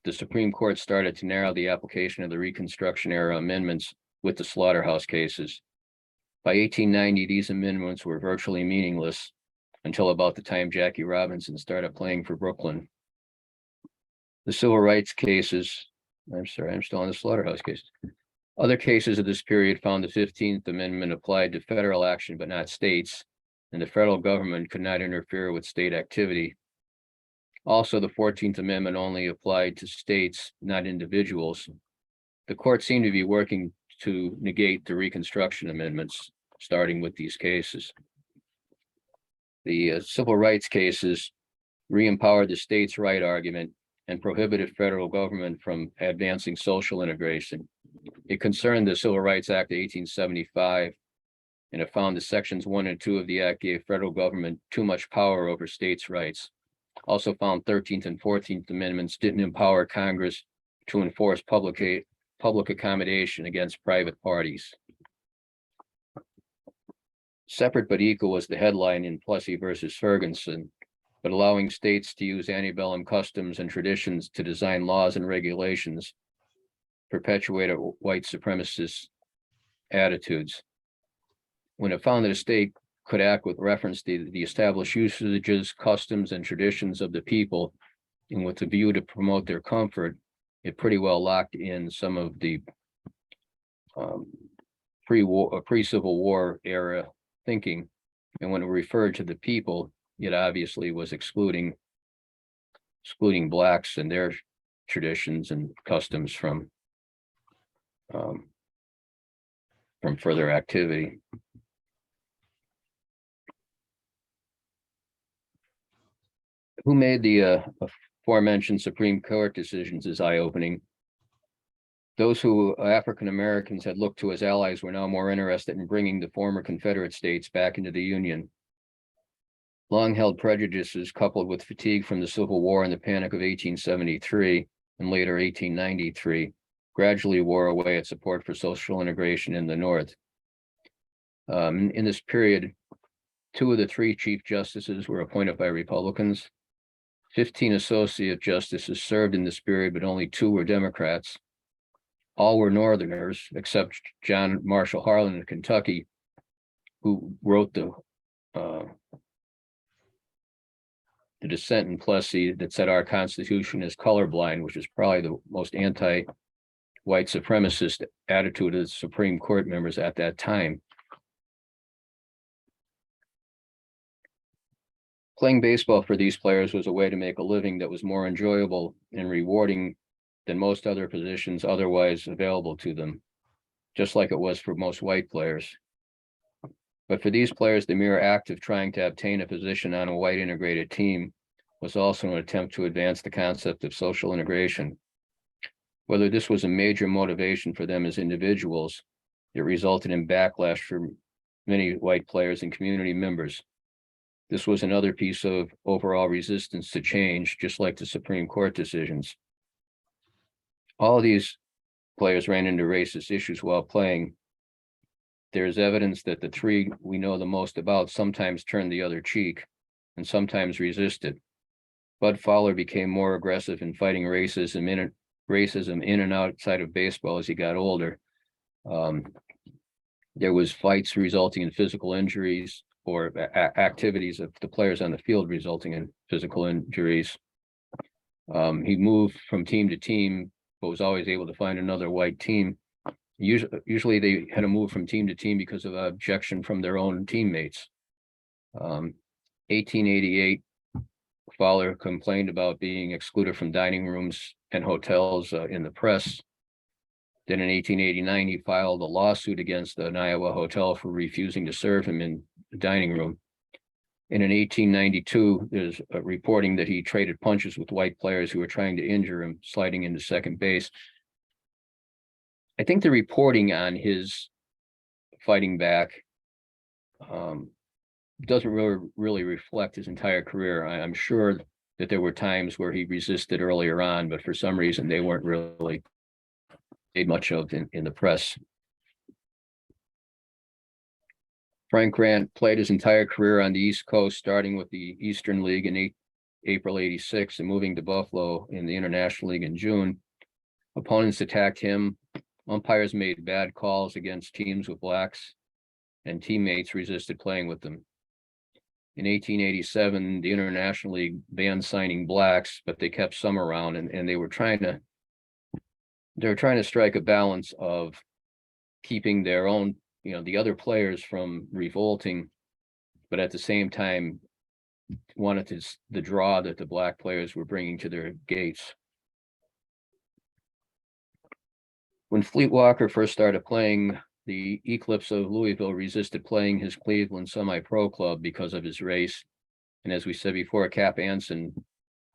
the Supreme Court started to narrow the application of the Reconstruction era amendments with the slaughterhouse cases. By 1890, these amendments were virtually meaningless until about the time Jackie Robinson started playing for Brooklyn. The civil rights cases, I'm still on the slaughterhouse cases. Other cases of this period found the 15th Amendment applied to federal action, but not states, and the federal government could not interfere with state activity. Also, the 14th Amendment only applied to states, not individuals. The court seemed to be working to negate the Reconstruction amendments, starting with these cases. The civil rights cases re-empowered the states' right argument and prohibited federal government from advancing social integration. It concerned the Civil Rights Act of 1875, and it found that sections 1 and 2 of the act gave federal government too much power over states' rights. Also found 13th and 14th Amendments didn't empower Congress to enforce public accommodation against private parties. Separate but equal was the headline in Plessy versus Ferguson, but allowing states to use antebellum customs and traditions to design laws and regulations perpetuated white supremacist attitudes. When it found that a state could act with reference to the established usages, customs, and traditions of the people, and with the view to promote their comfort, it pretty well locked in some of the pre-Civil War era thinking. And when it referred to the people, it obviously was excluding blacks and their traditions and customs from further activity. Who made the aforementioned Supreme Court decisions is eye-opening. Those who African Americans had looked to as allies were now more interested in bringing the former Confederate states back into the Union. Long-held prejudices coupled with fatigue from the Civil War and the Panic of 1873 and later 1893 gradually wore away at support for social integration in the North. In this period, 2 of the 3 chief justices were appointed by Republicans. 15 associate justices served in this period, but only 2 were Democrats. All were Northerners, except John Marshall Harlan of Kentucky, who wrote the dissent in Plessy that said our Constitution is colorblind, which is probably the most anti-white supremacist attitude of the Supreme Court members at that time. Playing baseball for these players was a way to make a living that was more enjoyable and rewarding than most other positions otherwise available to them, just like it was for most white players. But for these players, the mere act of trying to obtain a position on a white integrated team was also an attempt to advance the concept of social integration. Whether this was a major motivation for them as individuals, it resulted in backlash from many white players and community members. This was another piece of overall resistance to change, just like the Supreme Court decisions. All of these players ran into racist issues while playing. There's evidence that the 3 we know the most about sometimes turned the other cheek, and sometimes resisted. Bud Fowler became more aggressive in fighting racism in and outside of baseball as he got older. There was fights resulting in physical injuries, or activities of the players on the field resulting in physical injuries. He moved from team to team, but was always able to find another white team. Usually they had to move from team to team because of objection from their own teammates. 1888, Fowler complained about being excluded from dining rooms and hotels in the press. Then in 1889, he filed a lawsuit against an Iowa hotel for refusing to serve him in the dining room. And in 1892, there's a reporting that he traded punches with white players who were trying to injure him, sliding into second base. I think the reporting on his fighting back doesn't really reflect his entire career. I'm sure that there were times where he resisted earlier on, but for some reason they weren't really made much of in the press. Frank Grant played his entire career on the East Coast, starting with the Eastern League in April '86 and moving to Buffalo in the International League in June. Opponents attacked him. Umpires made bad calls against teams with blacks, and teammates resisted playing with them. In 1887, the International League banned signing blacks, but they kept some around, and they were trying to strike a balance of keeping their own, the other players from revolting, but at the same time wanted the draw that the black players were bringing to their gates. When Fleet Walker first started playing, the Eclipse of Louisville resisted playing his Cleveland semi-pro club because of his race. And as we said before, Cap Anson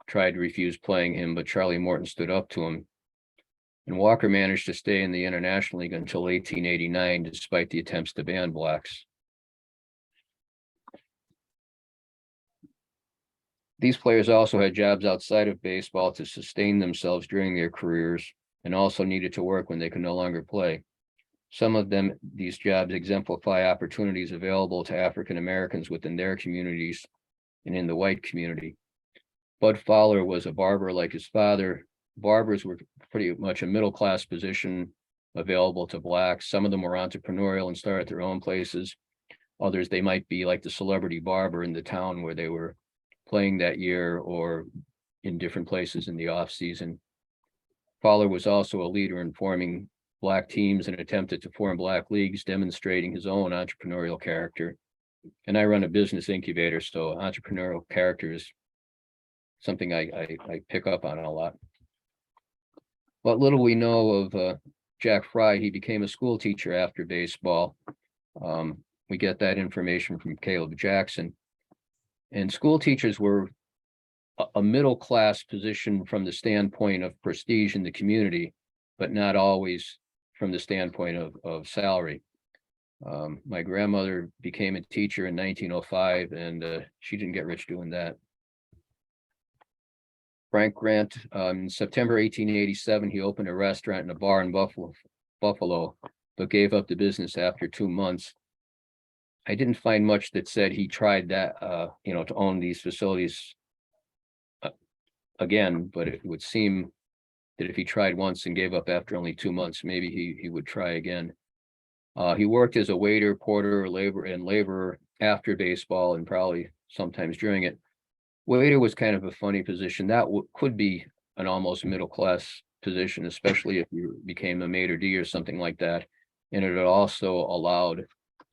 tried to refuse playing him, but Charlie Morton stood up to him. And Walker managed to stay in the International League until 1889, despite the attempts to ban blacks. These players also had jobs outside of baseball to sustain themselves during their careers, and also needed to work when they could no longer play. Some of these jobs exemplify opportunities available to African Americans within their communities and in the white community. Bud Fowler was a barber like his father. Barbers were pretty much a middle-class position available to blacks. Some of them were entrepreneurial and started their own places. Others, they might be like the celebrity barber in the town where they were playing that year, or in different places in the off season. Fowler was also a leader in forming black teams and attempted to form black leagues, demonstrating his own entrepreneurial character. And I run a business incubator, so entrepreneurial character is something I pick up on a lot. What little we know of Jack Fry, he became a school teacher after baseball. We get that information from Caleb Jackson. And school teachers were a middle-class position from the standpoint of prestige in the community, but not always from the standpoint of salary. My grandmother became a teacher in 1905, and she didn't get rich doing that. Frank Grant, in September 1887, he opened a restaurant and a bar in Buffalo, but gave up the business after 2 months. I didn't find much that said he tried that, to own these facilities again, but it would seem that if he tried once and gave up after only 2 months, maybe he would try again. He worked as a waiter, porter, laborer after baseball, and probably sometimes during it. Waiter was kind of a funny position. That could be an almost middle-class position, especially if you became a maitre d' or something like that. And it also allowed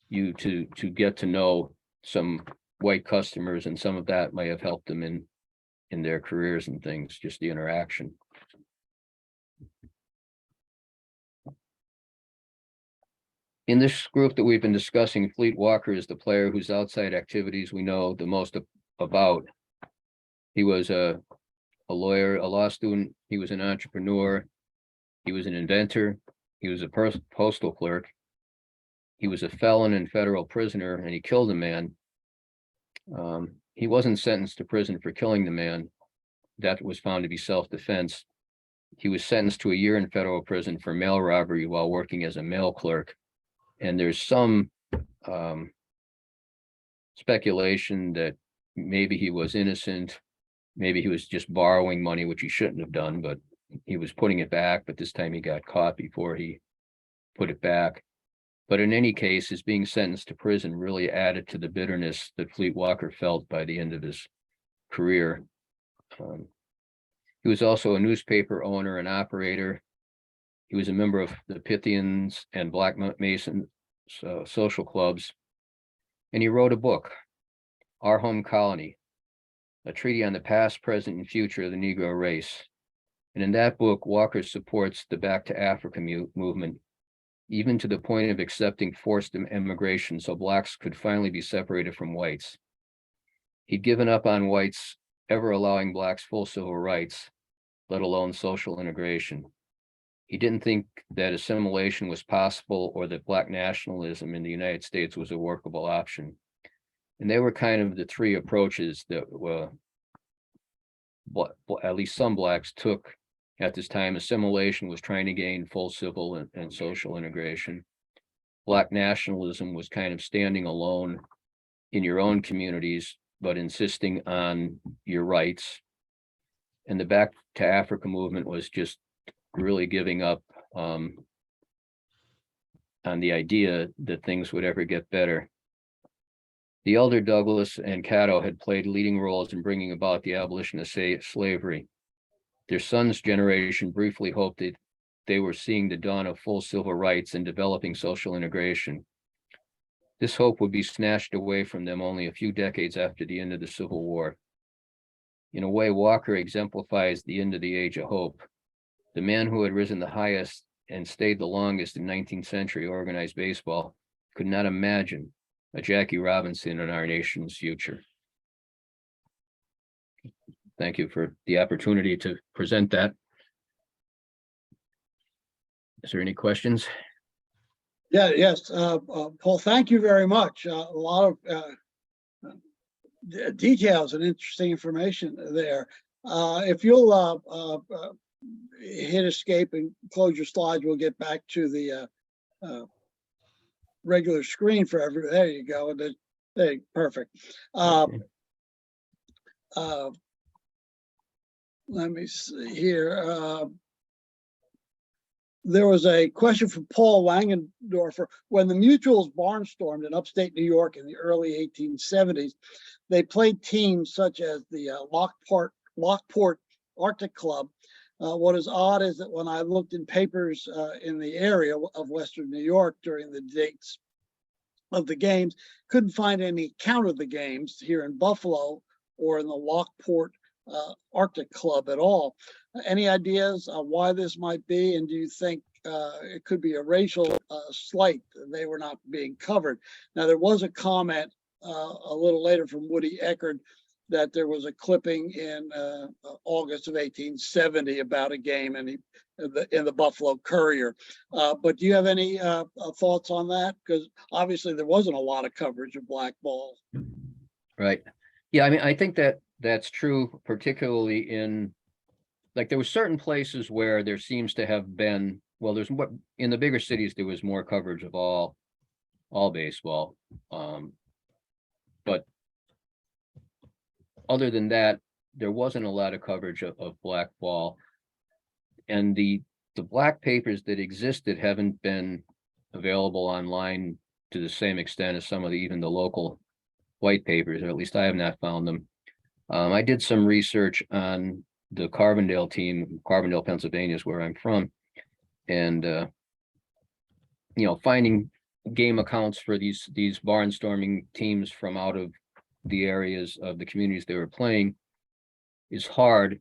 you to get to know some white customers, and some of that may have helped them in their careers and things, just the interaction. In this group that we've been discussing, Fleet Walker is the player whose outside activities we know the most about. He was a lawyer, a law student. He was an entrepreneur. He was an inventor. He was a postal clerk. He was a felon and federal prisoner, and he killed a man. He wasn't sentenced to prison for killing the man. That was found to be self-defense. He was sentenced to a year in federal prison for mail robbery while working as a mail clerk. And there's some speculation that maybe he was innocent. Maybe he was just borrowing money, which he shouldn't have done, but he was putting it back. But this time he got caught before he put it back. But in any case, his being sentenced to prison really added to the bitterness that Fleet Walker felt by the end of his career. He was also a newspaper owner and operator. He was a member of the Pythians and Black Masons social clubs. And he wrote a book, Our Home Colony, a treatise on the past, present, and future of the Negro race. And in that book, Walker supports the Back to Africa movement, even to the point of accepting forced immigration so Blacks could finally be separated from whites. He'd given up on whites ever allowing Blacks full civil rights, let alone social integration. He didn't think that assimilation was possible or that Black nationalism in the United States was a workable option. And they were kind of the three approaches that at least some Blacks took at this time. Assimilation was trying to gain full civil and social integration. Black nationalism was kind of standing alone in your own communities, but insisting on your rights. And the Back to Africa movement was just really giving up on the idea that things would ever get better. The elder Douglas and Cattos had played leading roles in bringing about the abolition of slavery. Their son's generation briefly hoped that they were seeing the dawn of full civil rights and developing social integration. This hope would be snatched away from them only a few decades after the end of the Civil War. In a way, Walker exemplifies the end of the age of hope. The man who had risen the highest and stayed the longest in 19th century organized baseball could not imagine a Jackie Robinson in our nation's future. Thank you for the opportunity to present that. Is there any questions? Yeah, yes, Paul, thank you very much. A lot of details and interesting information there. If you'll hit escape and close your slides, we'll get back to the regular screen for everybody. There you go. There, perfect. Okay. Let me see here. There was a question from Paul Langendorfer. When the Mutuals barnstormed in upstate New York in the early 1870s, they played teams such as the Lockport Arctic Club. What is odd is that when I looked in papers in the area of Western New York during the dates of the games, couldn't find any account of the games here in Buffalo or in the Lockport Arctic Club at all. Any ideas why this might be? And do you think it could be a racial slight? They were not being covered. Now, there was a comment a little later from Woody Eckerd that there was a clipping in August of 1870 about a game in the Buffalo Courier. But do you have any thoughts on that? Because obviously there wasn't a lot of coverage of black ball. Right. Yeah, I mean, I think that that's true, particularly in, like, there were certain places where there seems to have been, well, there's what in the bigger cities there was more coverage of all baseball, but other than that, there wasn't a lot of coverage of black ball, and the black papers that existed haven't been available online to the same extent as some of even the local white papers, or at least I have not found them. I did some research on the Carbondale team. Carbondale, Pennsylvania is where I'm from, and finding game accounts for these barnstorming teams from out of the areas of the communities they were playing is hard.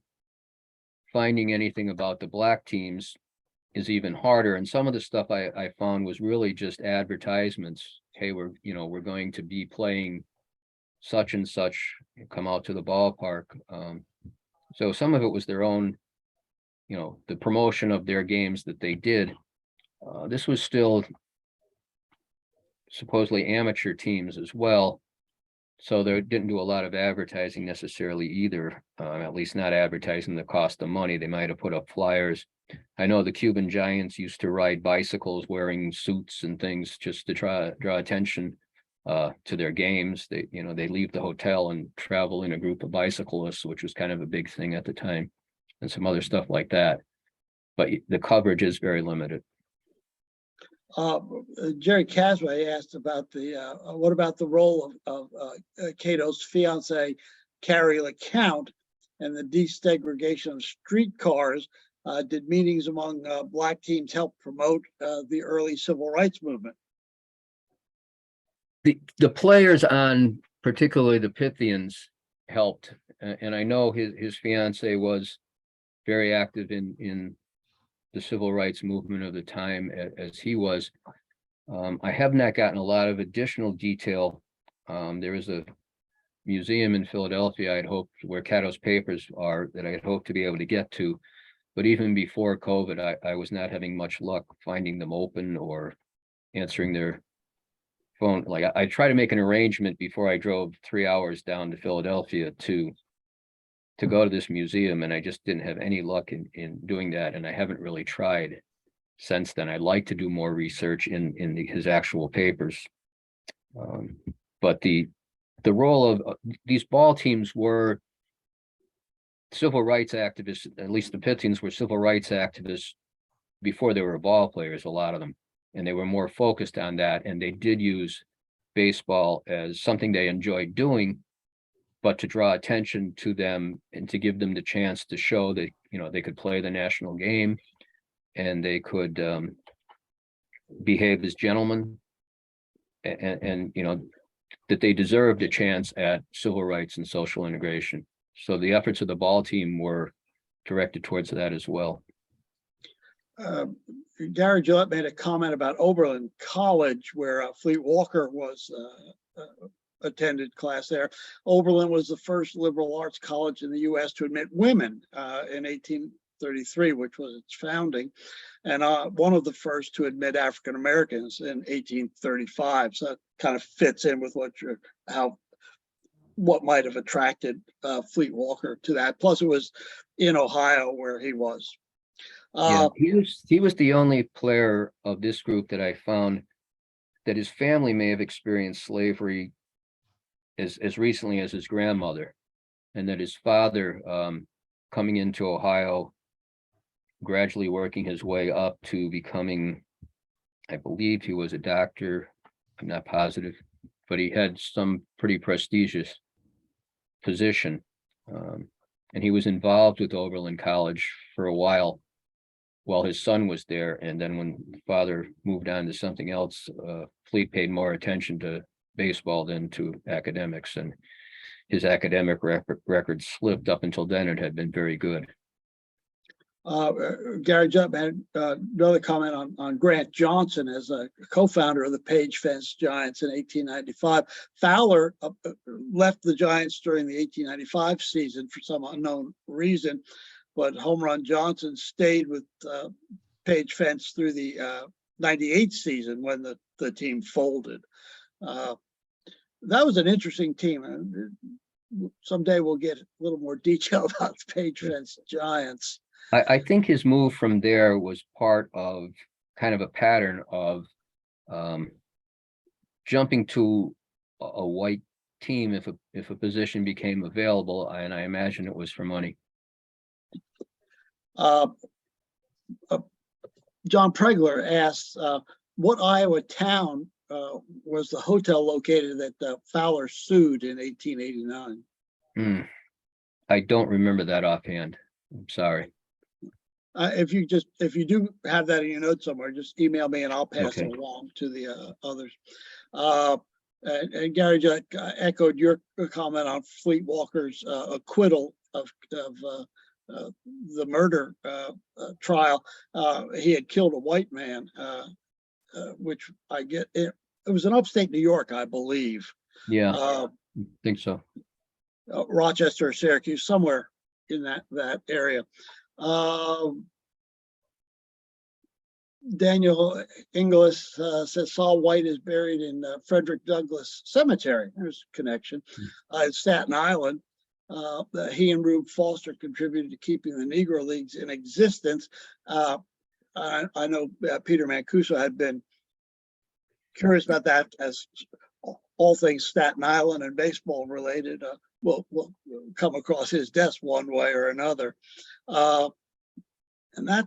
Finding anything about the black teams is even harder. And some of the stuff I found was really just advertisements. Hey, we're going to be playing such and such, come out to the ballpark. So some of it was their own, the promotion of their games that they did. This was still supposedly amateur teams as well. So they didn't do a lot of advertising necessarily either, at least not advertising the cost of money. They might have put up flyers. I know the Cuban Giants used to ride bicycles wearing suits and things just to draw attention to their games. They, they leave the hotel and travel in a group of bicyclists, which was kind of a big thing at the time, and some other stuff like that. But the coverage is very limited. Jerry Casway asked about what about the role of Cattos' fiance, Carrie LeCount, and the desegregation of streetcars. Did meetings among Black teams help promote the early civil rights movement? The players on, particularly the Pythians, helped, and I know his fiance was very active in the civil rights movement of the time as he was. I have not gotten a lot of additional detail. There is a museum in Philadelphia I'd hoped where Cattos' papers are that I'd hoped to be able to get to. But even before COVID, I was not having much luck finding them open or answering their phone. Like I tried to make an arrangement before I drove 3 hours down to Philadelphia to go to this museum, and I just didn't have any luck in doing that. And I haven't really tried since then. I'd like to do more research in his actual papers. But the role of these ball teams were civil rights activists, at least the Pythians were civil rights activists before they were ball players, a lot of them. And they were more focused on that. And they did use baseball as something they enjoyed doing, but to draw attention to them and to give them the chance to show that, they could play the national game and they could behave as gentlemen and that they deserved a chance at civil rights and social integration. So the efforts of the ball team were directed towards that as well. Gary Gillette made a comment about Oberlin College, where Fleet Walker was attended class there. Oberlin was the first liberal arts college in the U.S. to admit women in 1833, which was its founding, and one of the first to admit African Americans in 1835. So that kind of fits in with what might have attracted Fleet Walker to that. Plus, it was in Ohio where he was. Yeah, he was the only player of this group that I found that his family may have experienced slavery as recently as his grandmother, and that his father, coming into Ohio, gradually working his way up to becoming, I believe he was a doctor, I'm not positive, but he had some pretty prestigious position. And he was involved with Oberlin College for a while his son was there. And then when the father moved on to something else, Fleet paid more attention to baseball than to academics, and his academic record slipped. Up until then, it had been very good. Gary Jupp had another comment on Grant Johnson as a co-founder of the Page Fence Giants in 1895. Fowler left the Giants during the 1895 season for some unknown reason, but Home Run Johnson stayed with Page Fence through the 98 season when the team folded. That was an interesting team. Someday we'll get a little more detail about the Page Fence Giants. I think his move from there was part of kind of a pattern of jumping to a white team if a position became available, and I imagine it was for money. John Pregler asks, what Iowa town was the hotel located that Fowler sued in 1889? I don't remember that offhand. I'm sorry. If you do have that in your notes somewhere, just email me and I'll pass Okay. it along to the others. And Gary Jack echoed your comment on Fleet Walker's acquittal of the murder trial. He had killed a white man, which I get. It was in upstate New York, I believe. Yeah, I think so. Rochester or Syracuse, somewhere in that area. Daniel Inglis says Saul White is buried in Frederick Douglass Cemetery. There's a connection. In Staten Island. He and Rube Foster contributed to keeping the Negro Leagues in existence. I know Peter Mancuso had been curious about that, as all things Staten Island and baseball related will come across his desk one way or another. And that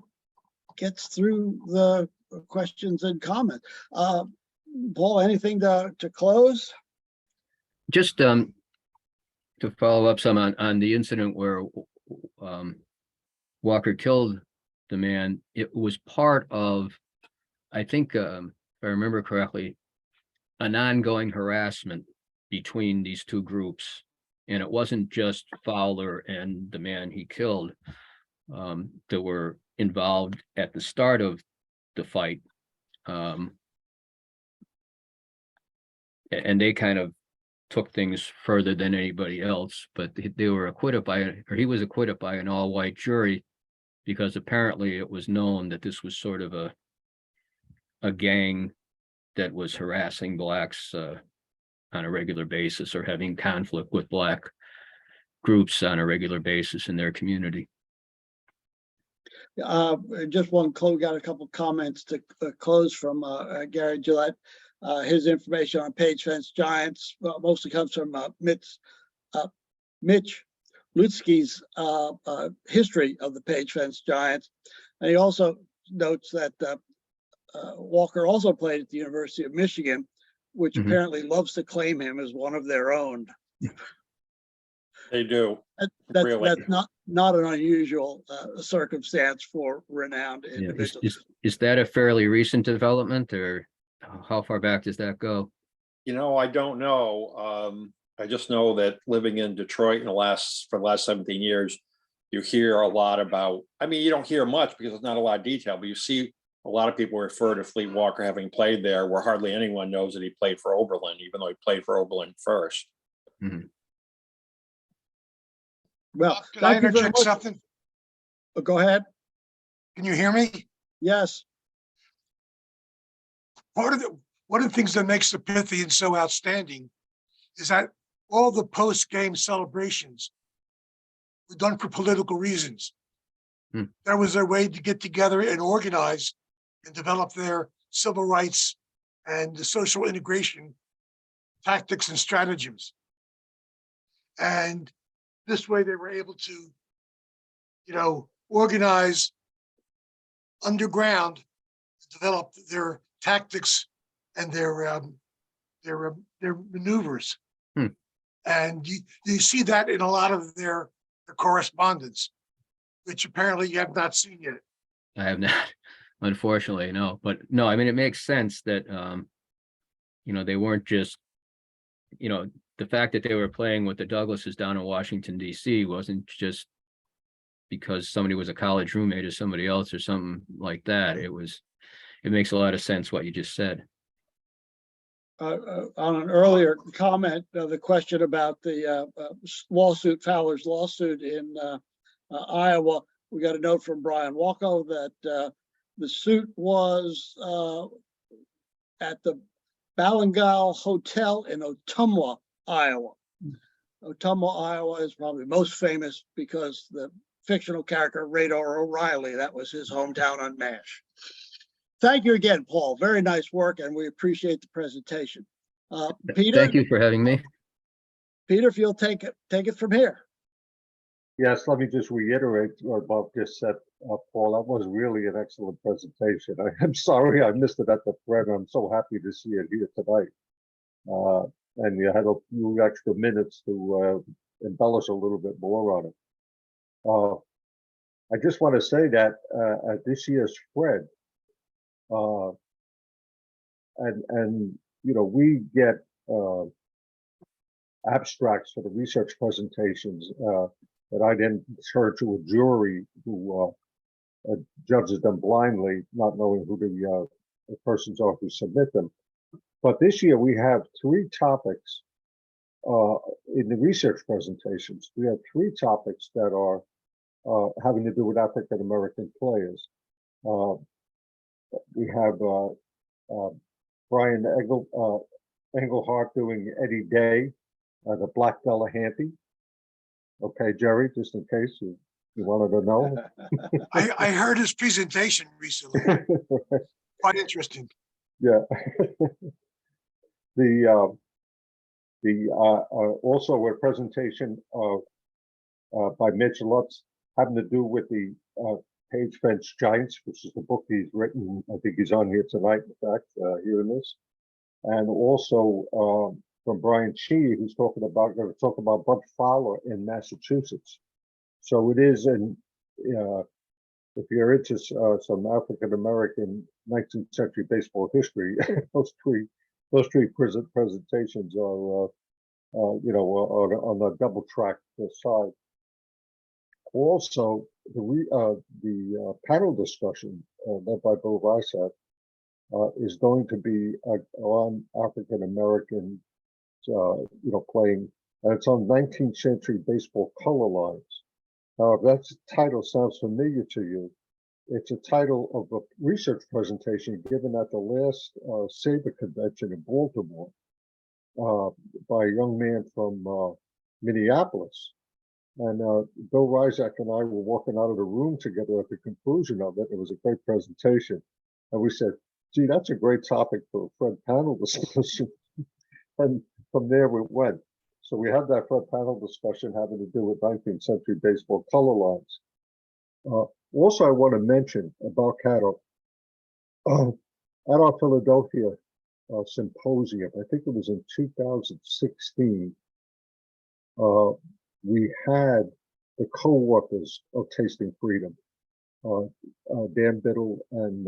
gets through the questions and comments. Paul, anything to close? Just to follow up some on the incident where Walker killed the man, it was part of, I think, if I remember correctly, an ongoing harassment between these two groups. And it wasn't just Fowler and the man he killed that were involved at the start of the fight. And they kind of took things further than anybody else, but they were acquitted or he was acquitted by an all-white jury, because apparently it was known that this was sort of a gang that was harassing blacks on a regular basis, or having conflict with black groups on a regular basis in their community. Just one close, got a couple comments to close from Gary Gillette. His information on Page Fence Giants mostly comes from Mitch Lutzke's history of the Page Fence Giants. And he also notes that Walker also played at the University of Michigan, which apparently loves to claim him as one of their own. They do. That's Really. not an unusual circumstance for renowned individuals. Is that a fairly recent development, or how far back does that go? You know, I don't know. I just know that living in Detroit for the last 17 years, you hear a lot about, I mean, you don't hear much because there's not a lot of detail, but you see a lot of people refer to Fleet Walker having played there, where hardly anyone knows that he played for Oberlin, even though he played for Oberlin first. Well, can I thank you very interject much. something? Go ahead. Can you hear me? Yes. One of the things that makes the Pythian so outstanding is that all the post-game celebrations were done for political reasons. That was their way to get together and organize and develop their civil rights and the social integration tactics and stratagems. And this way they were able to, organize underground, develop their tactics and their maneuvers. And you see that in a lot of their correspondence, which apparently you have not seen yet. I have not, unfortunately, no. But no, I mean, it makes sense that, they weren't just, the fact that they were playing with the Douglases down in Washington, D.C. wasn't just because somebody was a college roommate of somebody else or something like that. It makes a lot of sense what you just said. On an earlier comment, the question about the Fowler's lawsuit in Iowa, we got a note from Brian Walko that the suit was at the Ballingal Hotel in Ottumwa, Iowa. Ottumwa, Iowa is probably most famous because the fictional character Radar O'Reilly, that was his hometown on MASH. Thank you again, Paul. Very nice work, and we appreciate the presentation. Peter, Thank you for having me. Peter, if you'll take it from here. Yes, let me just reiterate what Bob just said, Paul. That was really an excellent presentation. I'm sorry I missed it at the thread. I'm so happy to see it here tonight. And you had a few extra minutes to embellish a little bit more on it. I just want to say that at this year's spread, we get abstracts for the research presentations that I then turn to a jury who judges them blindly, not knowing who the persons are who submit them. But this year we have 3 topics in the research presentations. We have 3 topics that are having to do with African American players. We have Brian Engelhardt doing Eddie Day, the Black Delahanty. Okay, Jerry, just in case you wanted to know. I heard his presentation recently. Quite interesting. Yeah. The also a presentation of by Mitch Lutz having to do with the Page Fence Giants, which is the book he's written. I think he's on here tonight, in fact, hearing this. And also from Brian Chee, who's going to talk about Bud Fowler in Massachusetts. So it is if you're into some African American 19th century baseball history, those three presentations are on the double track side. Also, the panel discussion led by Bill Weissach is going to be on African American, playing, and it's on 19th century baseball color lines. Now, if that title sounds familiar to you, it's a title of a research presentation given at the last SABR convention in Baltimore by a young man from Minneapolis. And Bill Weissach and I were walking out of the room together at the conclusion of it. It was a great presentation. And we said, gee, that's a great topic for a Fred panel discussion. And from there we went. So we had that Fred panel discussion having to do with 19th century baseball color lines. Also, I want to mention about Cattos. At our Philadelphia symposium, I think it was in 2016, we had the co-authors of Tasting Freedom, Dan Biddle and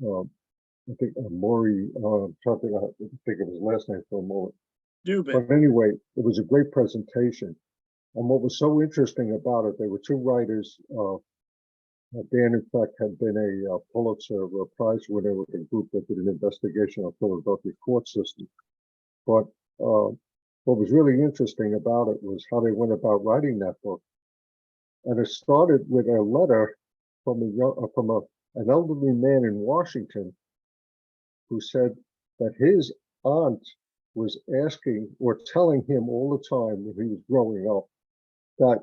I think Maury, I'm trying to think of his last name for a moment. Dubin. But anyway, it was a great presentation. And what was so interesting about it, there were two writers. Dan, in fact, had been a Pulitzer Prize winner with a group that did an investigation of Philadelphia court system. But what was really interesting about it was how they went about writing that book. And it started with a letter from an elderly man in Washington who said that his aunt was asking or telling him all the time when he was growing up that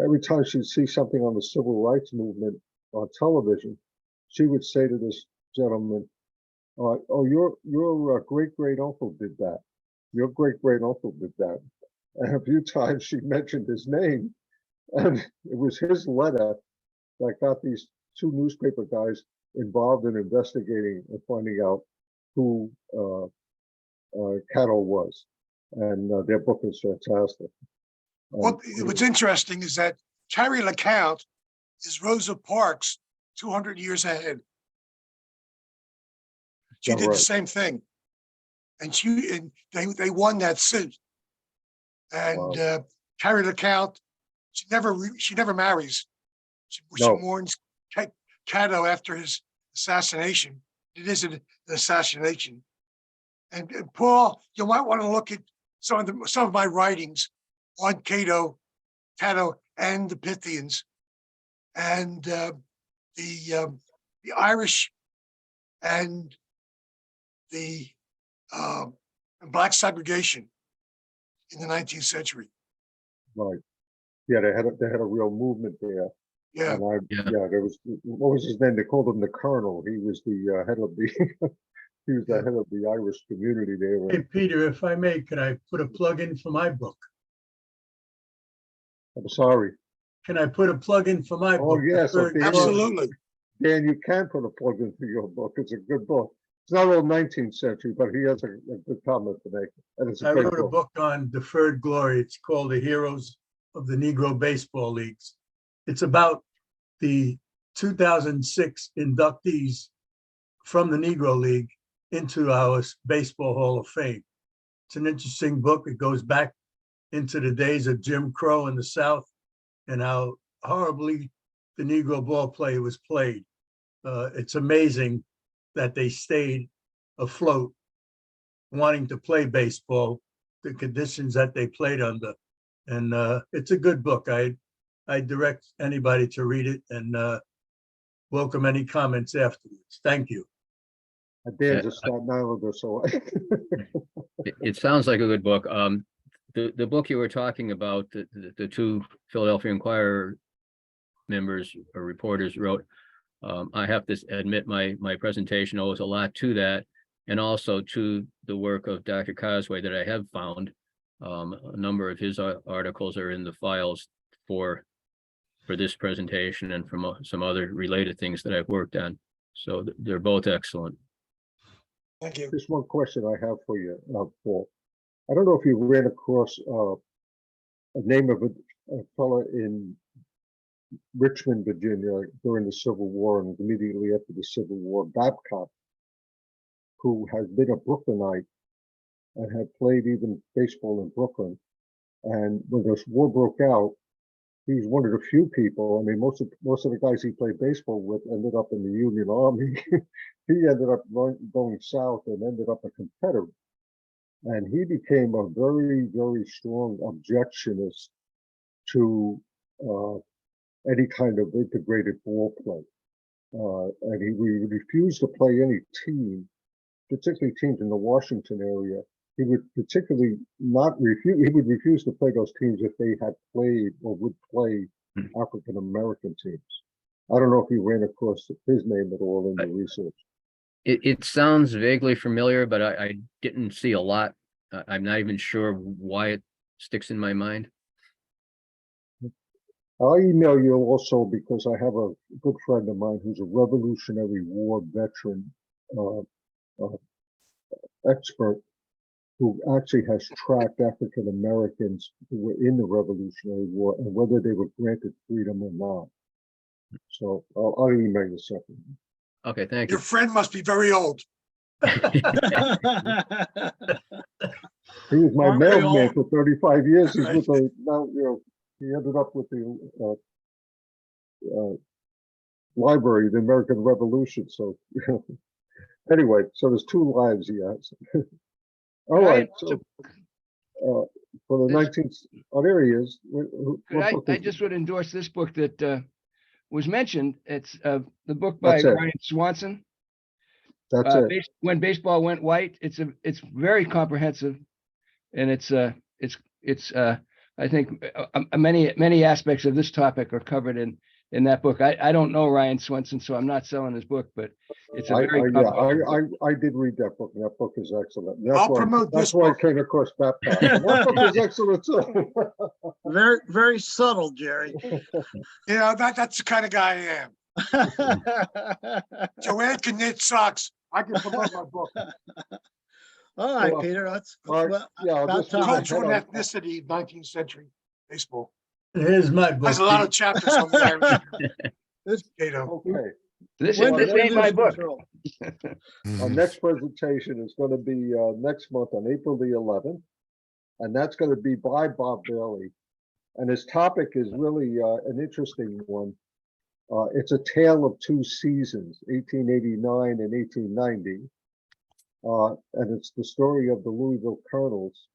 every time she'd see something on the civil rights movement on television, she would say to this gentleman, oh, your great uncle did that. Your great uncle did that. And a few times she mentioned his name, and it was his letter that got these two newspaper guys involved in investigating and finding out who Cattos was. And their book is fantastic. What's interesting is that Carrie LeCount is Rosa Parks 200 years ahead. She did the same thing. And they won that suit. And Carrie LeCount, she never marries. She mourns Cattos after his assassination. It is an assassination. And Paul, you might want to look at some of my writings on Cattos and the Pythians, and the Irish and the black segregation in the 19th century. Right. Yeah, they had a real movement there. Yeah. And there was, what was his name? They called him the Colonel. He was the head of the he was the head of the Irish community there. Hey, Peter, if I may, could I put a plug in for my book? I'm sorry. Can I put a plug in for my book? Oh, yes. Okay. Absolutely. Dan, you can put a plug in for your book. It's a good book. It's not all 19th century, but he has a good comment to make. And it's I wrote a book on deferred glory. It's called The Heroes of the Negro Baseball Leagues. It's about the 2006 inductees from the Negro League into our Baseball Hall of Fame. It's an interesting book. It goes back into the days of Jim Crow in the South and how horribly the Negro ball play was played. It's amazing that they stayed afloat, wanting to play baseball, the conditions that they played under. And it's a good book. I direct anybody to read it and welcome any comments afterwards. Thank you. Dan's a Staten Islander, so It sounds like a good book. The book you were talking about, the two Philadelphia Inquirer members or reporters wrote, I have to admit my presentation owes a lot to that. and also to the work of Dr. Cosway that I have found. A number of his articles are in the files for this presentation and from some other related things that I've worked on. So they're both excellent. Thank you. Just one question I have for you, Paul. I don't know if you ran across a name of a fellow in Richmond, Virginia during the Civil War and immediately after the Civil War, Babcock, who has been a Brooklynite and had played even baseball in Brooklyn. And when this war broke out, he was one of the few people. I mean, most of the guys he played baseball with ended up in the Union Army. He ended up going south and ended up a Confederate. And he became a very, very strong objectionist to any kind of integrated ball play. And he refused to play any team, particularly teams in the Washington area. He would particularly he would refuse to play those teams if they had played or would play African-American teams. I don't know if you ran across his name at all in the research. It sounds vaguely familiar, but I didn't see a lot. I'm not even sure why it sticks in my mind. I'll email you also because I have a good friend of mine who's a Revolutionary War veteran expert who actually has tracked African Americans who were in the Revolutionary War and whether they were granted freedom or not. So I'll email you something. Okay, thank Your you. friend must be very old. He was my Aren't we mailman all? for 35 years. He's with the now, he ended up with the library, the American Revolution. So anyway, so there's two lives he has. All right. So for the 19th, oh, there he is. I just would endorse this book that was mentioned. It's the book by That's it. Ryan Swanson. That's it. When Baseball Went White. It's very comprehensive, and it's I think many aspects of this topic are covered in that book. I don't know Ryan Swanson, so I'm not selling his book, but it's a very I did read that book, and that book is excellent. I'll promote That's this why I book. came across Babcock. That book is excellent too. Very, very subtle, Jerry. You know, that's the kind of guy I am. Joanne can knit socks. I can promote my book. All right, Well, Peter, that's all right, well, yeah, I'll about just read time. Culture and Hold on. ethnicity, 19th century baseball. Here's my book. Has a lot of Pete. chapters on the Irish. This- Cato. Okay. this When this ain't my book. control. Our next presentation is going to be next month on April the 11th, and that's going to be by Bob Bailey. And his topic is really an interesting one. It's a tale of two seasons, 1889 and 1890. And it's the story of the Louisville Colonels,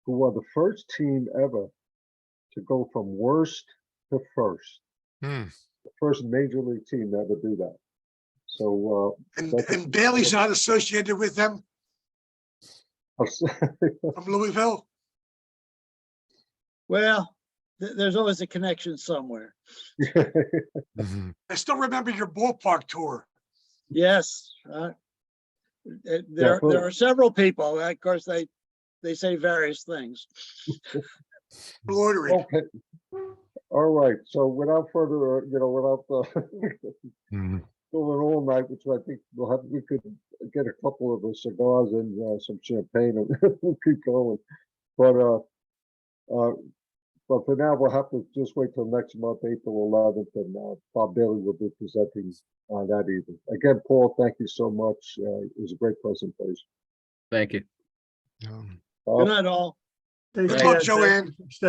who are the first team ever to go from worst to first. The first major league team to ever do that. So, And Bailey's not associated with them from Louisville. Well, there's always a connection somewhere. I still remember your ballpark tour. Yes. There are several people. Of course, they say various things. Embroidery. Okay. All right. So without further, without going all night, which I think we could get a couple of cigars and some champagne and we'll keep going. But for now, we'll have to just wait till next month, April 11th, and Bob Bailey will be presenting that evening. Again, Paul, thank you so much. It was a great presentation. Thank you. Good night, all. Take Good care. luck, Joanne. Step